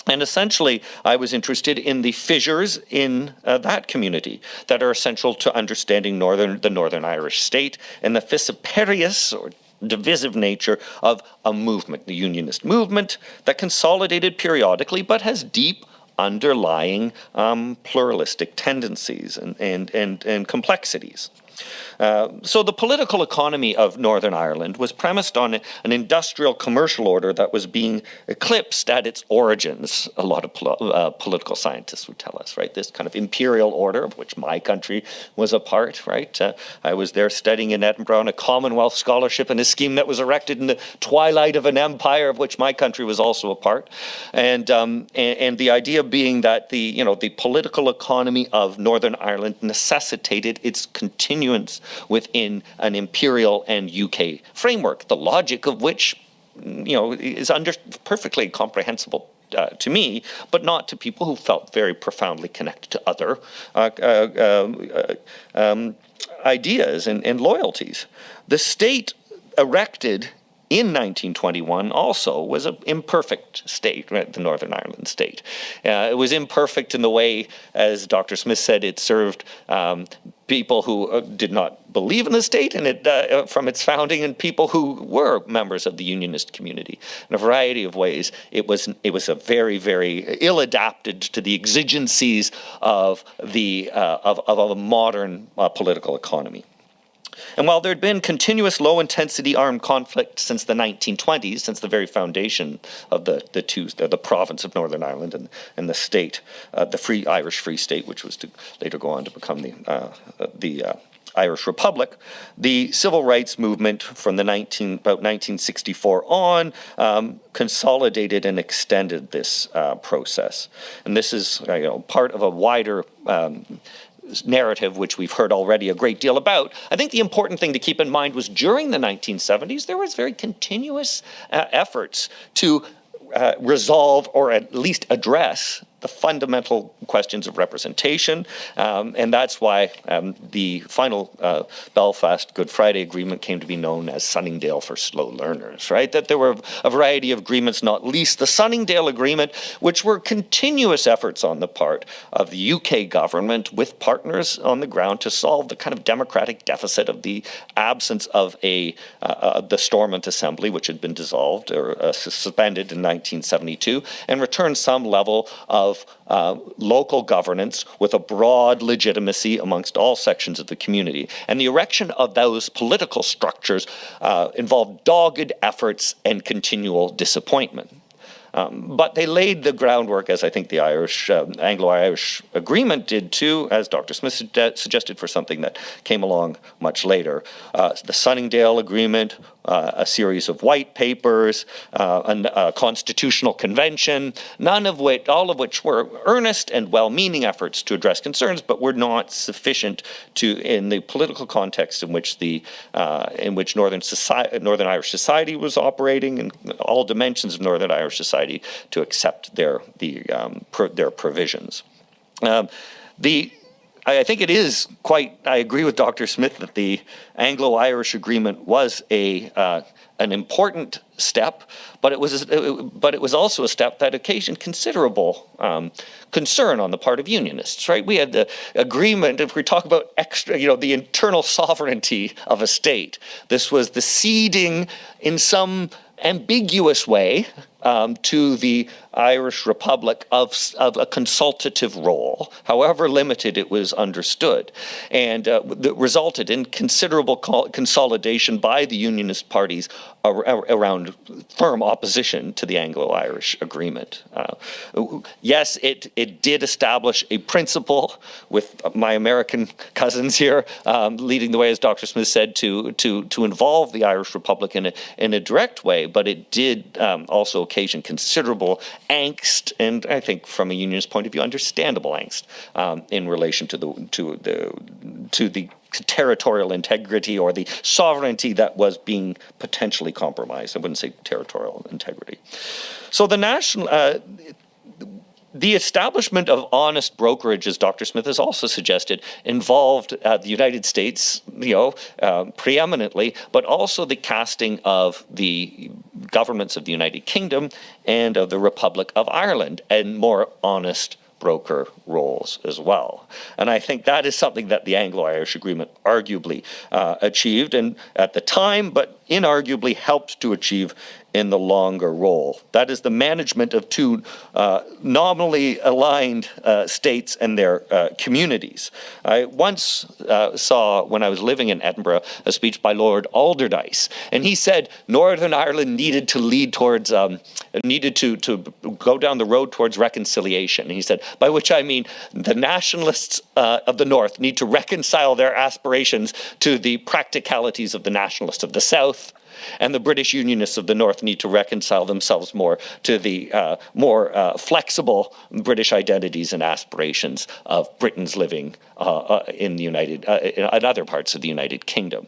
S8: And essentially, I was interested in the fissures in that community that are essential to understanding the Northern Irish state and the fissiparous or divisive nature of a movement, the unionist movement, that consolidated periodically but has deep underlying pluralistic tendencies and complexities. So the political economy of Northern Ireland was premised on an industrial commercial order that was being eclipsed at its origins, a lot of political scientists would tell us, right? This kind of imperial order of which my country was a part, right? I was there studying in Edinburgh on a Commonwealth scholarship and a scheme that was erected in the twilight of an empire of which my country was also a part. And the idea being that the political economy of Northern Ireland necessitated its continuance within an imperial and UK framework, the logic of which, is perfectly comprehensible to me, but not to people who felt very profoundly connected to other ideas and loyalties. The state erected in 1921 also was an imperfect state, right, the Northern Ireland state. It was imperfect in the way, as Dr. Smyth said, it served people who did not believe in the state and it from its founding, and people who were members of the unionist community. In a variety of ways, it was a very, very ill-adapted to the exigencies of a modern political economy. And while there had been continuous low-intensity armed conflict since the 1920s, since the very foundation of the province of Northern Ireland and the state, the Irish Free State, which was to later go on to become the Irish Republic, the civil rights movement from about 1964 on consolidated and extended this process. And this is part of a wider narrative, which we've heard already a great deal about. I think the important thing to keep in mind was during the 1970s, there was very continuous efforts to resolve or at least address the fundamental questions of representation, and that's why the final Belfast Good Friday Agreement came to be known as Sunningdale for Slow Learners, right? That there were a variety of agreements, not least the Sunningdale Agreement, which were continuous efforts on the part of the UK government with partners on the ground to solve the kind of democratic deficit of the absence of the Stormont Assembly, which had been dissolved or suspended in 1972, and return some level of local governance with a broad legitimacy amongst all sections of the community. And the erection of those political structures involved dogged efforts and continual disappointment. But they laid the groundwork, as I think the Anglo-Irish Agreement did too, as Dr. Smyth suggested, for something that came along much later. The Sunningdale Agreement, a series of white papers, a constitutional convention, all of which were earnest and well-meaning efforts to address concerns, but were not sufficient in the political context in which Northern Irish society was operating, and all dimensions of Northern Irish society to accept their provisions. I think it is I agree with Dr. Smyth that the Anglo-Irish Agreement was an important step, but it was also a step that occasioned considerable concern on the part of unionists, right? We had the agreement, if we talk about the internal sovereignty of a state, this was the ceding in some ambiguous way to the Irish Republic of a consultative role, however limited it was understood, and that resulted in considerable consolidation by the unionist parties around firm opposition to the Anglo-Irish Agreement. Yes, it did establish a principle, with my American cousins here leading the way, as Dr. Smyth said, to involve the Irish Republic in a direct way, but it did also occasion considerable angst, and I think from a unionist point of view, understandable angst in relation to the territorial integrity or the sovereignty that was being potentially compromised. I wouldn't say territorial integrity. So the establishment of honest brokerage, as Dr. Smyth has also suggested, involved the United States, preeminently, but also the casting of the governments of the United Kingdom and of the Republic of Ireland, and more honest broker roles as well. And I think that is something that the Anglo-Irish Agreement arguably achieved, and at the time, but inarguably helped to achieve in the longer role. That is the management of two nominally aligned states and their communities. I once saw, when I was living in Edinburgh, a speech by Lord Alderdice, and he said Northern Ireland needed to to go down the road towards reconciliation. And he said, by which I mean the nationalists of the North need to reconcile their aspirations to the practicalities of the nationalists of the South, and the British Unionists of the North need to reconcile themselves more to the more flexible British identities and aspirations of Britons living in other parts of the United Kingdom.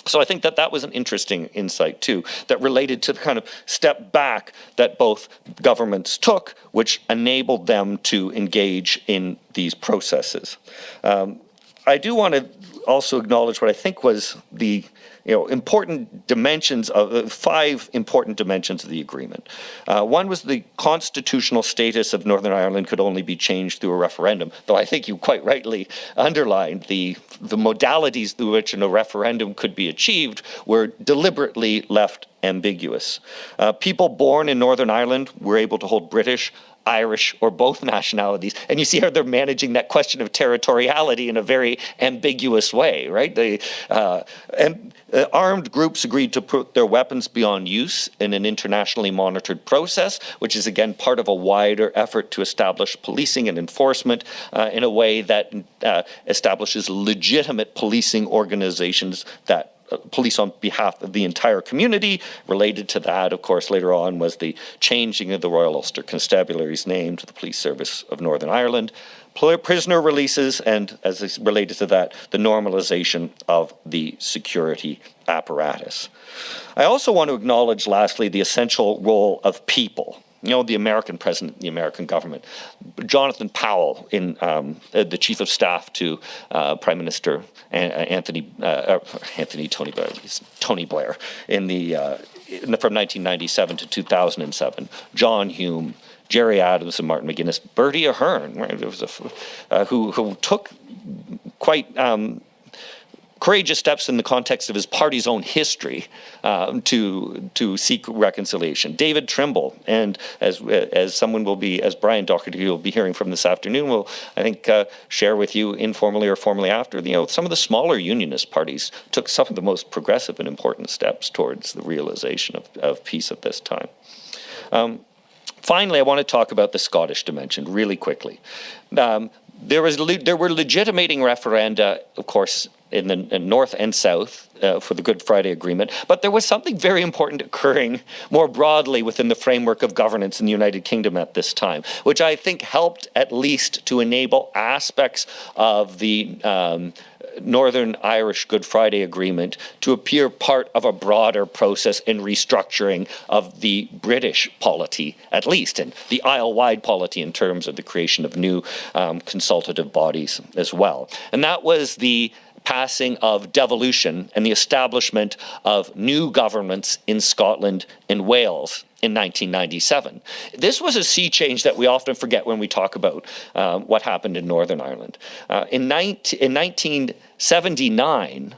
S8: So I think that was an interesting insight, too, that related to the kind of step back that both governments took, which enabled them to engage in these processes. I do want to also acknowledge what I think was the important dimensions of 5 important dimensions of the agreement. One was the constitutional status of Northern Ireland could only be changed through a referendum, though I think you quite rightly underlined the modalities through which a referendum could be achieved were deliberately left ambiguous. People born in Northern Ireland were able to hold British, Irish, or both nationalities. And you see how they're managing that question of territoriality in a very ambiguous way, right? Armed groups agreed to put their weapons beyond use in an internationally monitored process, which is, again, part of a wider effort to establish policing and enforcement in a way that establishes legitimate policing organizations that police on behalf of the entire community. Related to that, of course, later on was the changing of the Royal Ulster Constabulary's name to the Police Service of Northern Ireland, prisoner releases, and as is related to that, the normalization of the security apparatus. I also want to acknowledge, lastly, the essential role of people. the American president, the American government. Jonathan Powell, the chief of staff to Prime Minister Tony Blair, from 1997 to 2007. John Hume, Jerry Adams, and Martin McGuinness. Bertie Ahern, right, who took quite courageous steps in the context of his party's own history to seek reconciliation. David Trimble, and as someone will be, as Brian Doherty will be hearing from this afternoon, will, I think, share with you informally or formally after, some of the smaller unionist parties took some of the most progressive and important steps towards the realization of peace at this time. Finally, I want to talk about the Scottish dimension really quickly. There were legitimating referenda, of course, in the North and South for the Good Friday Agreement, but there was something very important occurring more broadly within the framework of governance in the United Kingdom at this time, which I think helped at least to enable aspects of the Northern Irish Good Friday Agreement to appear part of a broader process in restructuring of the British polity, at least, and the Isle-wide polity in terms of the creation of new consultative bodies as well. And that was the passing of devolution and the establishment of new governments in Scotland and Wales in 1997. This was a sea change that we often forget when we talk about what happened in Northern Ireland. In 1979,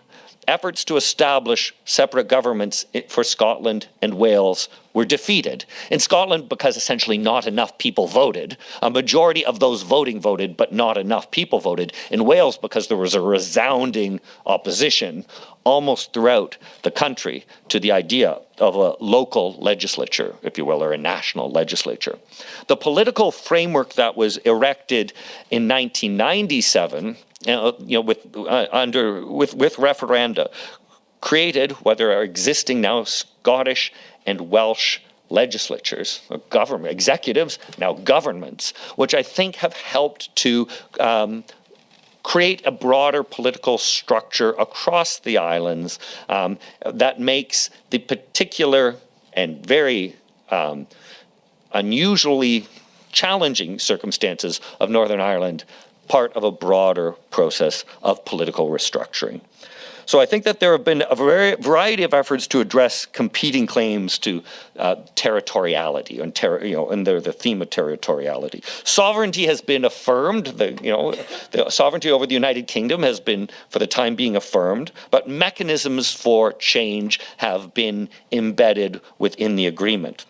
S8: efforts to establish separate governments for Scotland and Wales were defeated. In Scotland, because essentially not enough people voted. A majority of those voting voted, but not enough people voted. In Wales, because there was a resounding opposition almost throughout the country to the idea of a local legislature, if you will, or a national legislature. The political framework that was erected in 1997, with referenda, created whether are existing now Scottish and Welsh legislatures, or government executives, now governments, which I think have helped to create a broader political structure across the islands that makes the particular and very unusually challenging circumstances of Northern Ireland part of a broader process of political restructuring. So I think that there have been a variety of efforts to address competing claims to territoriality and the theme of territoriality. Sovereignty has been affirmed. The sovereignty over the United Kingdom has been, for the time being, affirmed. But mechanisms for change have been embedded within the agreement.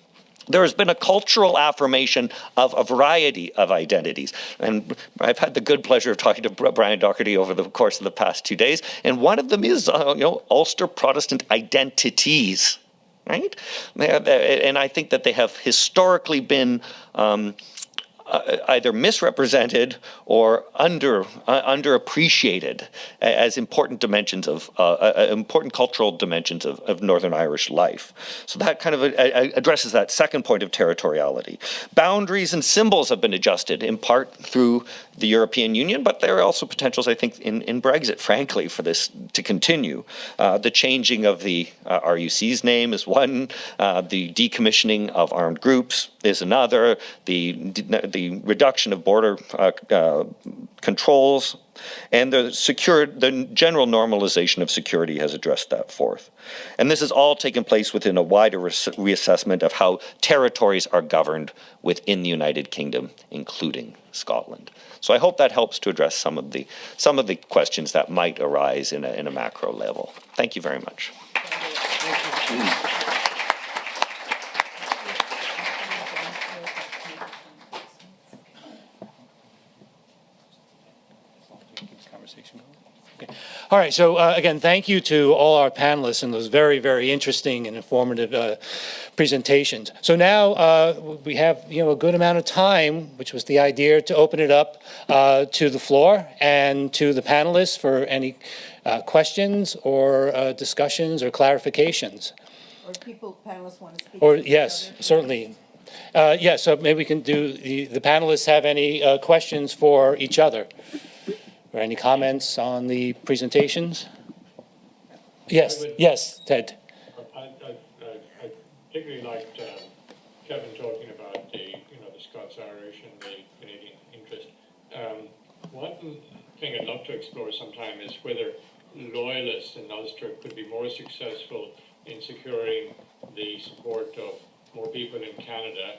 S8: There has been a cultural affirmation of a variety of identities. And I've had the good pleasure of talking to Brian Doherty over the course of the past 2 days. And one of them is, Ulster Protestant identities, right? And I think that they have historically been either misrepresented or underappreciated as important dimensions of important cultural dimensions of Northern Irish life. So that kind of addresses that second point of territoriality. Boundaries and symbols have been adjusted in part through the European Union, but there are also potentials, I think, in Brexit, frankly, for this to continue. The changing of the RUC's name is one. The decommissioning of armed groups is another. The reduction of border controls and the general normalization of security has addressed that forth. And this has all taken place within a wider reassessment of how territories are governed within the United Kingdom, including Scotland. So I hope that helps to address some of the questions that might arise in a macro level. Thank you very much. Thank you.
S5: All right, so again, thank you to all our panelists and those very, very interesting and informative presentations. So now we have a good amount of time, which was the idea, to open it up to the floor and to the panelists for any questions or discussions or clarifications.
S1: Or panelists want to speak.
S5: Or yes, certainly. Yes, so maybe we can do the panelists have any questions for each other. Or any comments on the presentations? Yes, yes, Ted.
S7: I particularly liked Kevin talking about one thing I'd love to explore sometime is whether loyalists in Ulster could be more successful in securing the support of more people in Canada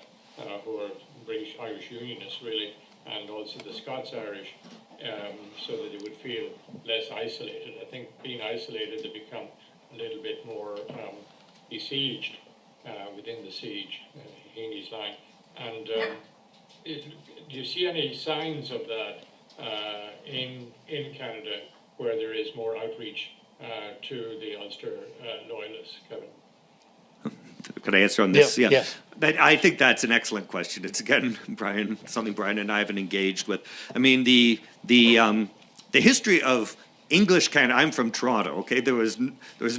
S7: who are British Irish Unionists, really, and also the Scots-Irish, so that they would feel less isolated. I think being isolated, they become a little bit more besieged within the siege, Heaney's line. And do you see any signs of that in Canada where there is more outreach to the Ulster loyalists, Kevin?
S9: Could I answer on this?
S5: Yeah, yes.
S9: I think that's an excellent question. It's again, Brian, something Brian and I haven't engaged with. I mean, the history of English Canada. I'm from Toronto. Okay, there was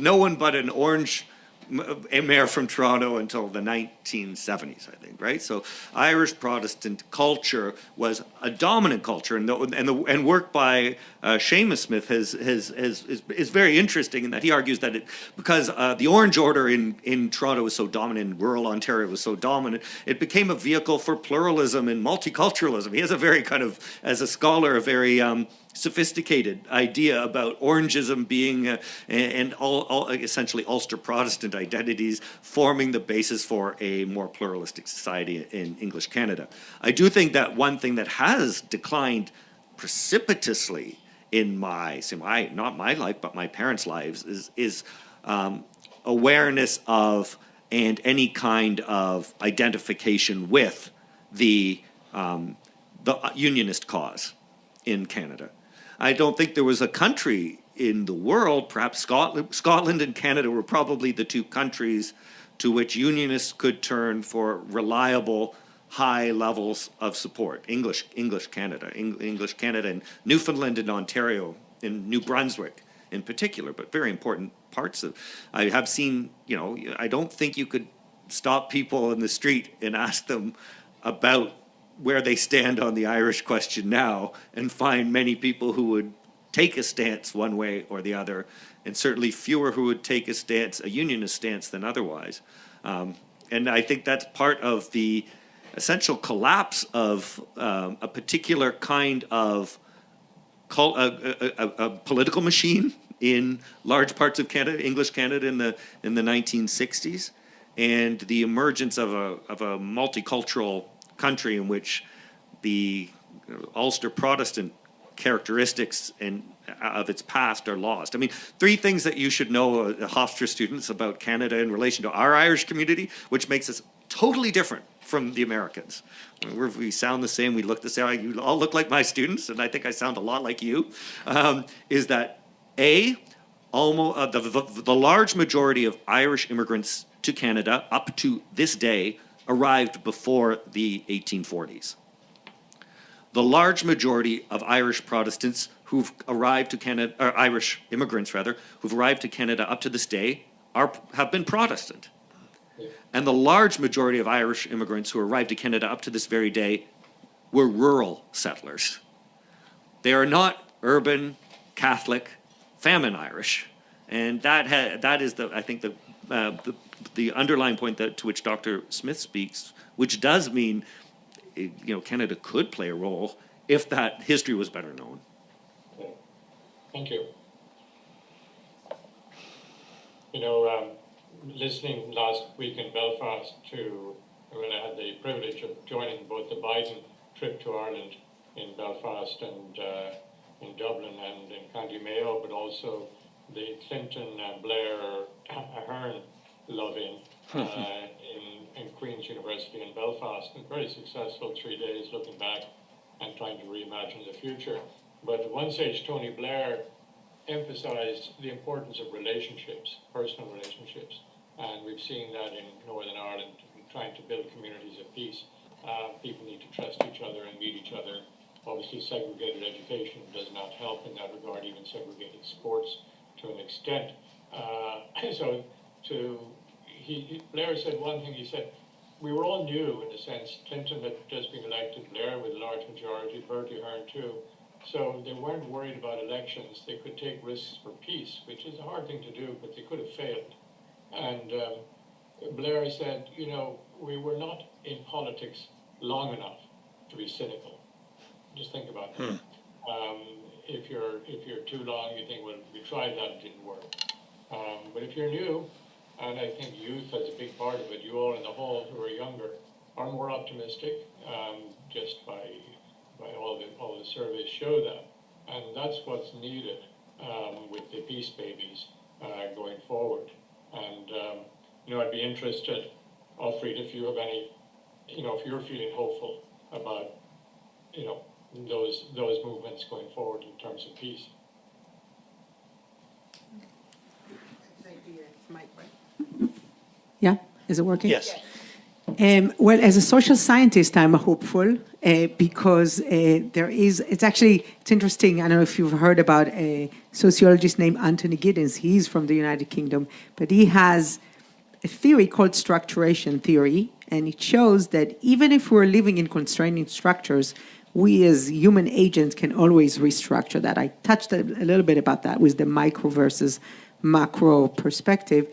S9: no one but an orange mayor from Toronto until the 1970s, I think, right? So Irish Protestant culture was a dominant culture, and work by Seamus Smyth is very interesting in that he argues that because the Orange Order in Toronto was so dominant, and rural Ontario was so dominant, it became a vehicle for pluralism and multiculturalism. He has a very kind of, as a scholar, a very sophisticated idea about Orangism being and all essentially Ulster Protestant identities forming the basis for a more pluralistic society in English Canada. I do think that one thing that has declined precipitously in not my life, but my parents' lives is awareness of and any kind of identification with the unionist cause in Canada. I don't think there was a country in the world, perhaps Scotland and Canada were probably the two countries to which unionists could turn for reliable, high levels of support. English Canada and Newfoundland and Ontario, and New Brunswick in particular, but very important parts of. I have seen, I don't think you could stop people in the street and ask them about where they stand on the Irish question now and find many people who would take a stance one way or the other, and certainly fewer who would take a unionist stance than otherwise. And I think that's part of the essential collapse of a particular kind of a political machine in large parts of Canada, English Canada in the 1960s, and the emergence of a multicultural country in which the Ulster Protestant characteristics of its past are lost. I mean, three things that you should know, Hofstra students, about Canada in relation to our Irish community, which makes us totally different from the Americans. We sound the same, we look the same, you all look like my students, and I think I sound a lot like you, is that the large majority of Irish immigrants to Canada up to this day arrived before the 1840s. The large majority of Irish Protestants who've arrived to Canada, or Irish immigrants rather, who've arrived to Canada up to this day have been Protestant. And the large majority of Irish immigrants who arrived to Canada up to this very day were rural settlers. They are not urban, Catholic, famine Irish. And that is I think the underlying point to which Dr. Smyth speaks, which does mean, Canada could play a role if that history was better known.
S7: Okay. Thank you. Listening last week in Belfast when I had the privilege of joining both the Biden trip to Ireland in Belfast and in Dublin and in County Mayo, but also the Clinton Blair Ahern love-in in Queen's University in Belfast. And very successful 3 days looking back and trying to reimagine the future. But at one stage, Tony Blair emphasized the importance of relationships, personal relationships. And we've seen that in Northern Ireland, trying to build communities of peace. People need to trust each other and meet each other. Obviously, segregated education does not help in that regard, even segregated sports to an extent. Blair said one thing, he said, we were all new in a sense. Clinton had just been elected, Blair with a large majority, Bertie Ahern too. So they weren't worried about elections. They could take risks for peace, which is a hard thing to do, but they could have failed. And Blair said, we were not in politics long enough to be cynical. Just think about it. If you're too long, you think, well, we tried that, it didn't work. But if you're new, and I think youth has a big part of it, you all in the hall who are younger are more optimistic, just by all the surveys show that. And that's what's needed with the Peace Babies going forward. And, I'd be interested, Ofrit, if you have any, if you're feeling hopeful about, those movements going forward in terms of peace.
S6: Yeah, is it working?
S5: Yes.
S6: Well, as a social scientist, I'm hopeful because it's interesting. I don't know if you've heard about a sociologist named Anthony Giddens. He's from the United Kingdom, but he has a theory called structuration theory, and it shows that even if we're living in constraining structures, we as human agents can always restructure that. I touched a little bit about that with the micro versus macro perspective,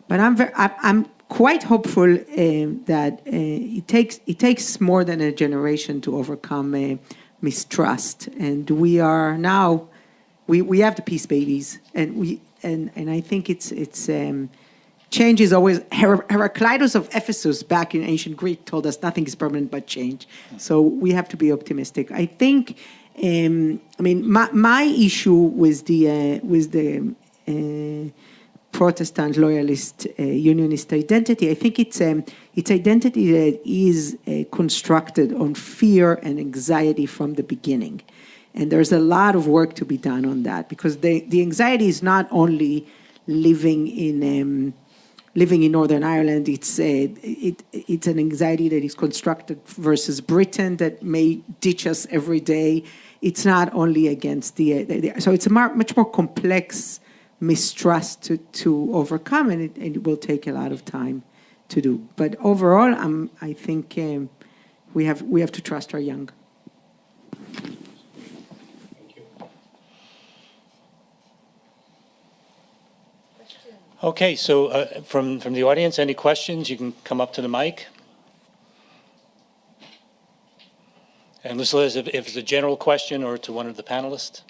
S6: but I'm quite hopeful that it takes more than a generation to overcome mistrust, and we are now we have the Peace Babies, and I think it's change is always. Heraclitus of Ephesus back in ancient Greek told us nothing is permanent but change, so we have to be optimistic. I think my issue with the Protestant loyalist unionist identity. I think it's identity that is constructed on fear and anxiety from the beginning, and there's a lot of work to be done on that, because the anxiety is not only living in Northern Ireland. It's an anxiety that is constructed versus Britain that may ditch us every day. It's not only against so it's a much more complex mistrust to overcome, and it will take a lot of time to do. But overall, I think we have to trust our young.
S5: Okay, so from the audience, any questions? You can come up to the mic. And Ms. Liz, if it's a general question or to one of the panelists.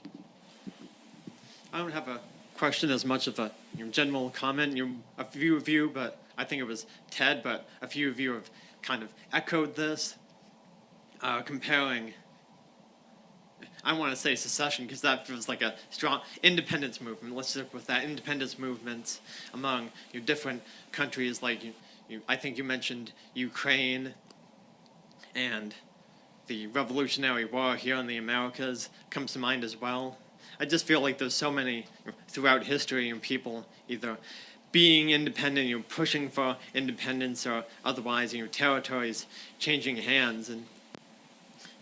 S10: I don't have a question as much of a general comment. A few of you, but I think it was Ted, but a few of you have kind of echoed this, comparing, I want to say secession because that feels like a strong independence movement. Let's stick with that independence movement among different countries. Like I think you mentioned Ukraine and the Revolutionary War here in the Americas comes to mind as well. I just feel like there's so many throughout history and people either being independent, pushing for independence, or otherwise, territories changing hands, and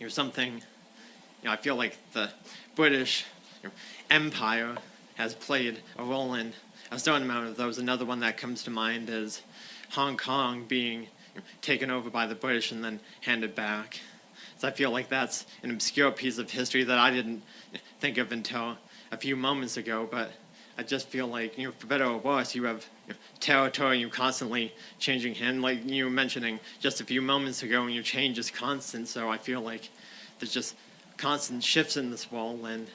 S10: something. I feel like the British Empire has played a role in a certain amount of those. Another one that comes to mind is Hong Kong being taken over by the British and then handed back. So I feel like that's an obscure piece of history that I didn't think of until a few moments ago. But I just feel like, for better or worse, you have territory, you constantly changing hand. Like you were mentioning just a few moments ago, and your change is constant. So I feel like there's just constant shifts in this world, and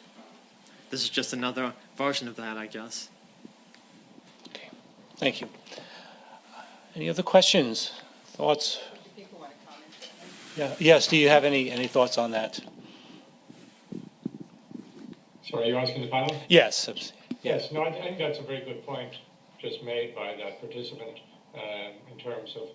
S10: this is just another version of that, I guess.
S5: Okay, thank you. Any other questions, thoughts? Yeah. Yes, do you have any thoughts on that?
S7: Sorry, are you asking the panel?
S5: Yes.
S7: Yes, no, I think that's a very good point just made by that participant in terms of,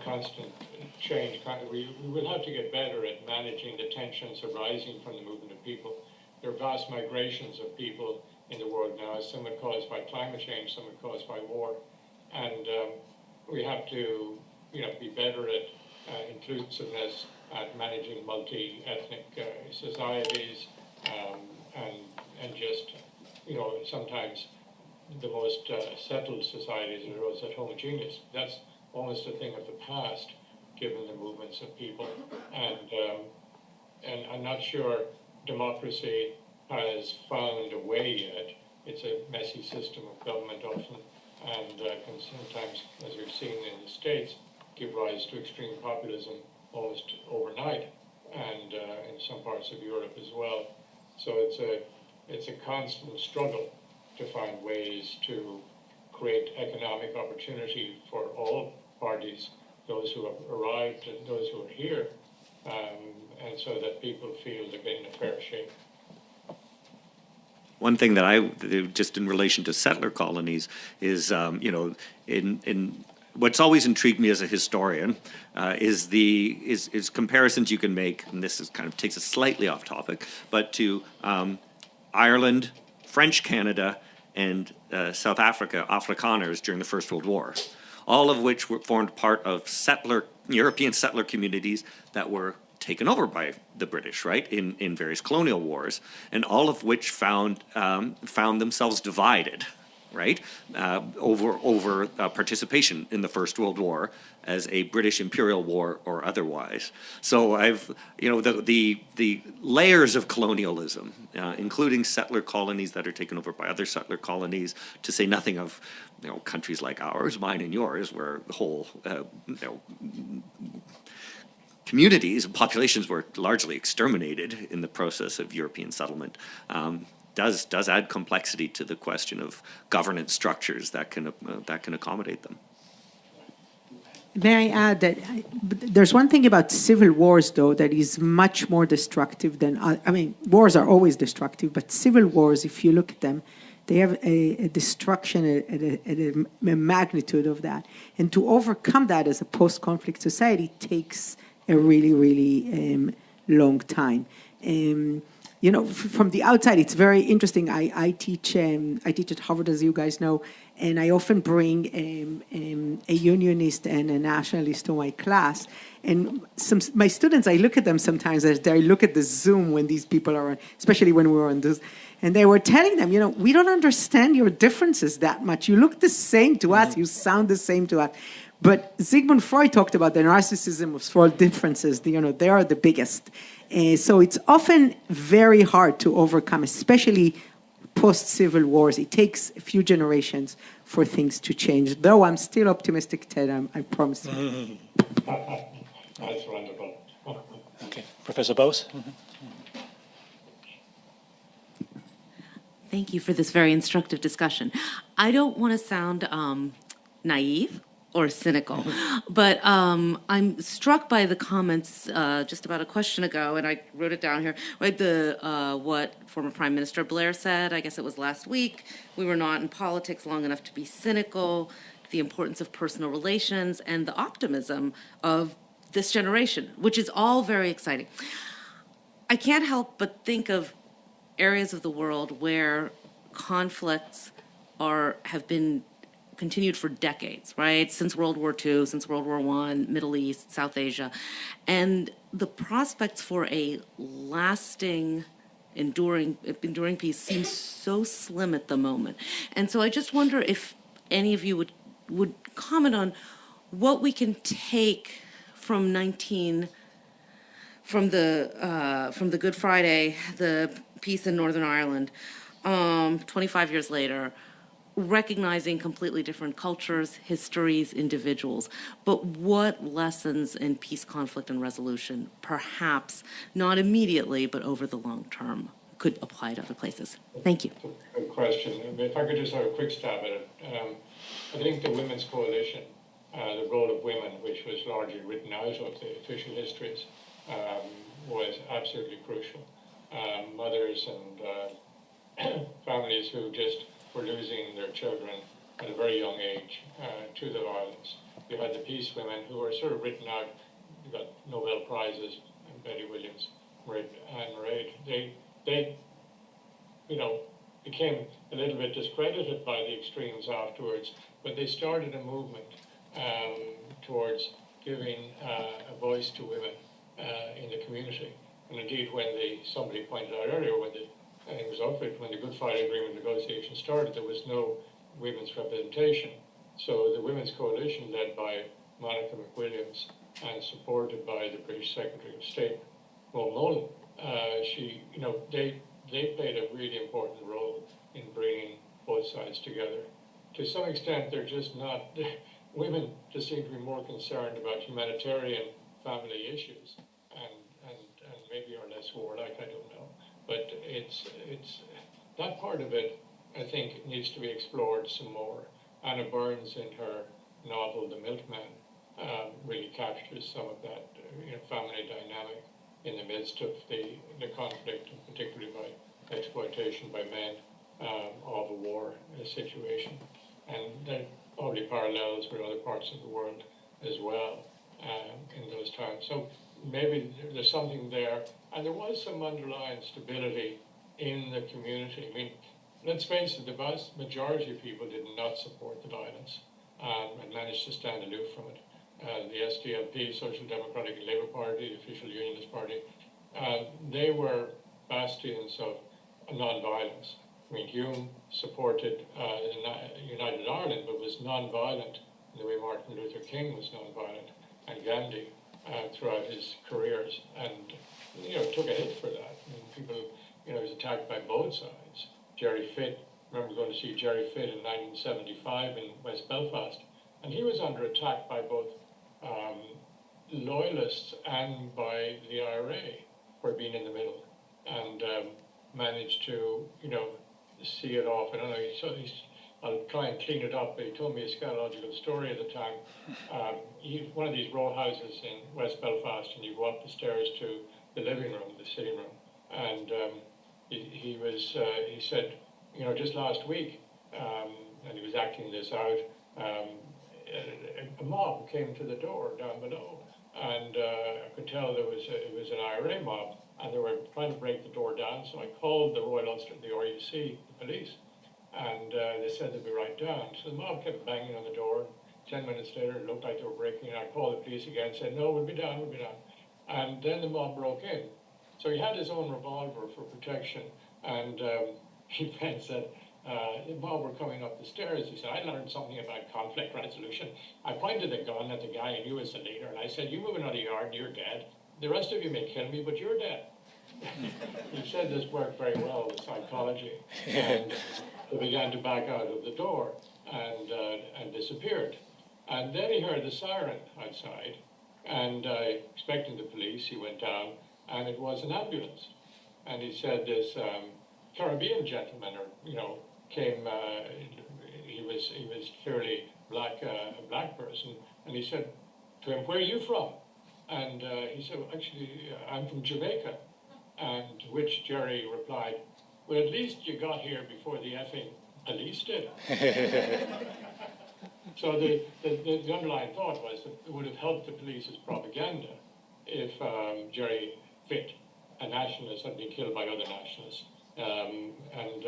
S7: constant change. We will have to get better at managing the tensions arising from the movement of people. There are vast migrations of people in the world now, some are caused by climate change, some are caused by war. And we have to, be better at inclusiveness, at managing multi-ethnic societies, and just, sometimes the most settled societies are those that homogeneous. That's almost a thing of the past, given the movements of people. And I'm not sure democracy has found a way yet. It's a messy system of government often, and can sometimes, as we've seen in the States, give rise to extreme populism almost overnight, and in some parts of Europe as well. So it's a constant struggle to find ways to create economic opportunity for all parties, those who have arrived and those who are here, and so that people feel they're getting a fair shake.
S9: One thing that just in relation to settler colonies is, in what's always intrigued me as a historian is comparisons you can make, and this is kind of takes us slightly off topic, but to Ireland, French Canada, and South Africa, Afrikaners during the First World War, all of which formed part of European settler communities that were taken over by the British, right, in various colonial wars, and all of which found themselves divided, right, over participation in the First World War as a British imperial war or otherwise. So the layers of colonialism, including settler colonies that are taken over by other settler colonies, to say nothing of countries like ours, mine and yours, where the whole communities and populations were largely exterminated in the process of European settlement, does add complexity to the question of governance structures that can accommodate them.
S11: May I add that there's one thing about civil wars, though, that is much more destructive than, wars are always destructive, but civil wars, if you look at them, they have a destruction at a magnitude of that. And to overcome that as a post-conflict society takes a really, really long time. From the outside, it's very interesting. I teach at Harvard, as you guys know, and I often bring a unionist and a nationalist to my class. And my students, I look at them sometimes as they look at the Zoom when these people are on, especially when we were on this, and they were telling them, we don't understand your differences that much. You look the same to us. You sound the same to us. But Sigmund Freud talked about the narcissism of small differences. They are the biggest. So it's often very hard to overcome, especially post-civil wars. It takes a few generations for things to change. Though I'm still optimistic, Ted, I promise you.
S7: That's wonderful.
S5: Okay, Professor Bose.
S12: Thank you for this very instructive discussion. I don't want to sound naive or cynical, but I'm struck by the comments just about a question ago, and I wrote it down here, right? What former Prime Minister Blair said, I guess it was last week, we were not in politics long enough to be cynical, the importance of personal relations, and the optimism of this generation, which is all very exciting. I can't help but think of areas of the world where conflicts have been continued for decades, right? Since World War II, since World War I, Middle East, South Asia. And the prospects for a lasting, enduring peace seems so slim at the moment. And so I just wonder if any of you would comment on what we can take from the Good Friday, the peace in Northern Ireland, 25 years later, recognizing completely different cultures, histories, individuals, but what lessons in peace, conflict, and resolution, perhaps not immediately, but over the long term, could apply to other places? Thank you.
S7: Good question. If I could just have a quick stab at it. I think the Women's Coalition, the role of women, which was largely written out of the official histories, was absolutely crucial. Mothers and families who just were losing their children at a very young age to the violence. You had the peace women who were sort of written out. You got Nobel Prizes, and Betty Williams, Anne Mairead. They became a little bit discredited by the extremes afterwards, but they started a movement towards giving a voice to women in the community. And indeed, when somebody pointed out earlier, I think it was Ofrit, when the Good Friday Agreement negotiations started, there was no women's representation. So the Women's Coalition, led by Monica McWilliams and supported by the British Secretary of State, Mullen, they played a really important role in bringing both sides together. To some extent, they're just not, women just seem to be more concerned about humanitarian family issues and maybe are less warlike, I don't know. But it's that part of it, I think, needs to be explored some more. Anna Burns, in her novel *The Milkman*, really captures some of that family dynamic in the midst of the conflict, and particularly by exploitation by men of a war situation. And there are probably parallels with other parts of the world as well in those times. So maybe there's something there. And there was some underlying stability in the community. I mean, let's face it, the vast majority of people did not support the violence and managed to stand aloof from it. The SDLP, Social Democratic and Labour Party, the official Unionist Party, they were bastions of non-violence. I mean, Hume supported United Ireland, but was non-violent in the way Martin Luther King was non-violent, and Gandhi throughout his careers, and took a hit for that. I mean, people, he was attacked by both sides. Jerry Fitt, I remember going to see Jerry Fitt in 1975 in West Belfast, and he was under attack by both loyalists and by the IRA for being in the middle, and managed to, see it off. I don't know, I'll try and clean it up, but he told me a scatological story at the time. One of these row houses in West Belfast, and you go up the stairs to the living room, the sitting room, and he said, just last week, and he was acting this out, a mob came to the door down below, and I could tell it was an IRA mob, and they were trying to break the door down, so I called the Royal Ulster, the RUC, the police, and they said they'd be right down. So the mob kept banging on the door. 10 minutes later, it looked like they were breaking in. I called the police again, said, no, we'll be down, we'll be down. And then the mob broke in. So he had his own revolver for protection, and he said, the mob were coming up the stairs. He said, I learned something about conflict resolution. I pointed the gun at the guy I knew was the leader, and I said, you move another yard and you're dead. The rest of you may kill me, but you're dead. He said this worked very well with psychology. And they began to back out of the door and disappeared. And then he heard the siren outside, and expecting the police, he went down, and it was an ambulance. And he said this Caribbean gentleman, came. He was clearly a black person, and he said to him, "Where are you from?" And he said, well, "Actually, I'm from Jamaica." And to which Jerry replied, "Well, at least you got here before the effing police did." So the underlying thought was that it would have helped the police's propaganda if Jerry Fitt, a nationalist, had been killed by other nationalists. And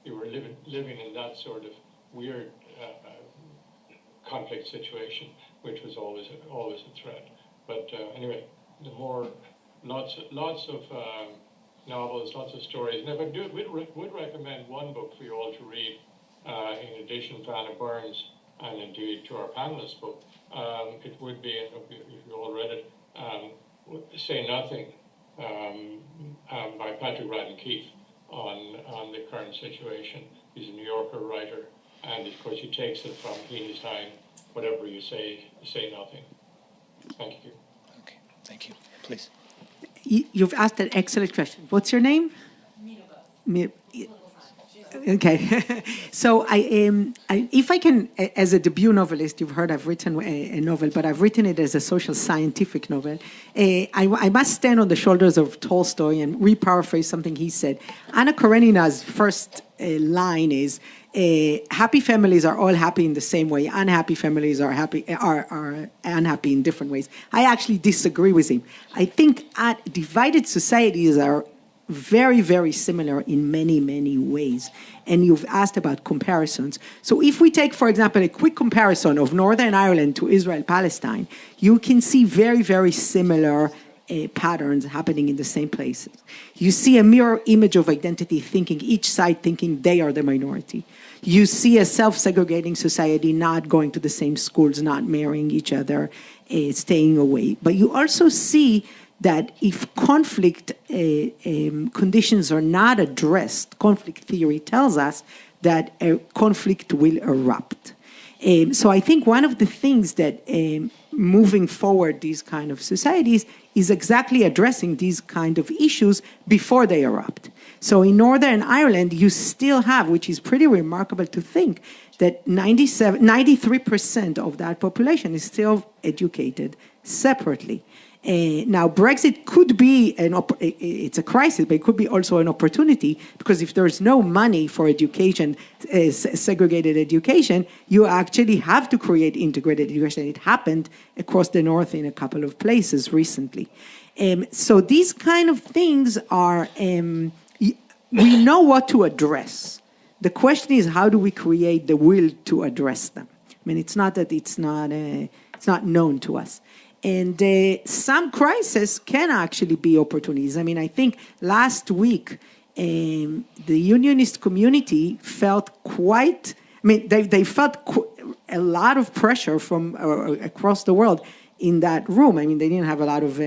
S7: you were living in that sort of weird conflict situation, which was always a threat. But anyway, lots of novels, lots of stories. And if I would recommend one book for you all to read, in addition to Anna Burns and indeed to our panelists' book, it would be, if you all read it, Say Nothing by Patrick Radden Keefe on the current situation. He's a New Yorker writer, and of course he takes it from Heaney's time, whatever you say nothing. Thank you.
S5: Okay, thank you. Please.
S11: You've asked an excellent question. What's your name? Okay, so if I can, as a debut novelist, you've heard I've written a novel, but I've written it as a social scientific novel. I must stand on the shoulders of Tolstoy and re-paraphrase something he said. Anna Karenina's first line is, happy families are all happy in the same way. Unhappy families are unhappy in different ways. I actually disagree with him. I think divided societies are very, very similar in many, many ways. And you've asked about comparisons. So if we take, for example, a quick comparison of Northern Ireland to Israel-Palestine, you can see very, very similar patterns happening in the same places. You see a mirror image of identity thinking, each side thinking they are the minority. You see a self-segregating society not going to the same schools, not marrying each other, staying away. But you also see that if conflict conditions are not addressed, conflict theory tells us that a conflict will erupt. So I think one of the things that moving forward these kind of societies is exactly addressing these kind of issues before they erupt. So in Northern Ireland, you still have, which is pretty remarkable to think, that 93% of that population is still educated separately. Now, Brexit could be it's a crisis, but it could be also an opportunity, because if there's no money for education, segregated education, you actually have to create integrated education. It happened across the north in a couple of places recently. So these kind of things are, we know what to address. The question is, how do we create the will to address them? I mean, it's not that it's not known to us. And some crises can actually be opportunities. I mean, I think last week, the unionist community felt they felt a lot of pressure from across the world in that room. I mean, they didn't have a lot of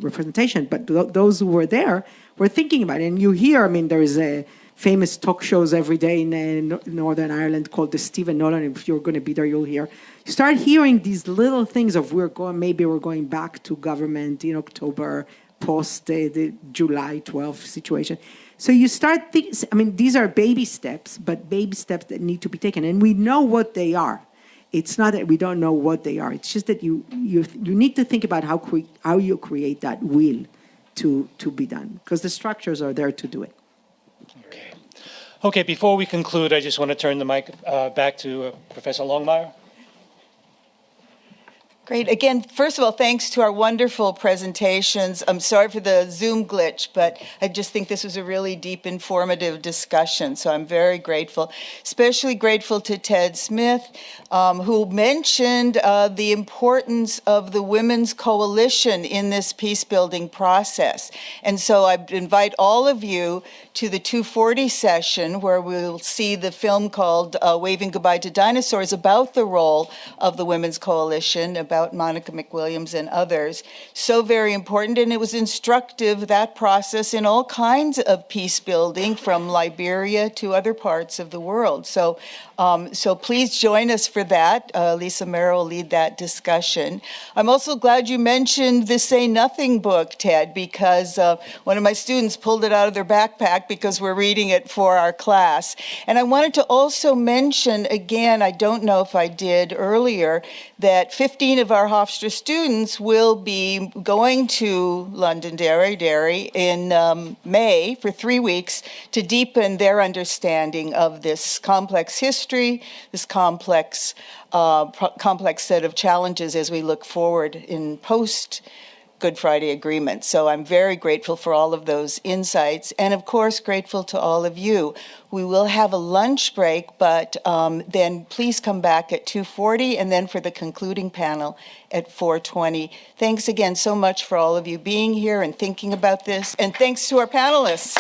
S11: representation, but those who were there were thinking about it. And you hear, I mean, there is a famous talk shows every day in Northern Ireland called the Stephen Nolan. If you're going to be there, you'll hear. You start hearing these little things of maybe we're going back to government in October, post the July 12th situation. So you start things. I mean, these are baby steps, but baby steps that need to be taken, and we know what they are. It's not that we don't know what they are. It's just that you need to think about how you create that will to be done, because the structures are there to do it.
S5: Okay, before we conclude, I just want to turn the mic back to Professor Longmire.
S1: Great. Again, first of all, thanks to our wonderful presentations. I'm sorry for the Zoom glitch, but I just think this was a really deep, informative discussion, so I'm very grateful. Especially grateful to Ted Smyth, who mentioned the importance of the Women's Coalition in this peace-building process. And so I invite all of you to the 2:40 session, where we'll see the film called Waving Goodbye to Dinosaurs, about the role of the Women's Coalition, about Monica McWilliams and others. So very important, and it was instructive, that process, in all kinds of peace building, from Liberia to other parts of the world. So please join us for that. Lisa Mera will lead that discussion. I'm also glad you mentioned the Say Nothing book, Ted, because one of my students pulled it out of their backpack because we're reading it for our class. And I wanted to also mention, again, I don't know if I did earlier, that 15 of our Hofstra students will be going to Londonderry in May for 3 weeks to deepen their understanding of this complex history, this complex set of challenges as we look forward in post-Good Friday Agreement. So I'm very grateful for all of those insights, and of course grateful to all of you. We will have a lunch break, but then please come back at 2:40, and then for the concluding panel at 4:20. Thanks again so much for all of you being here and thinking about this, and thanks to our panelists.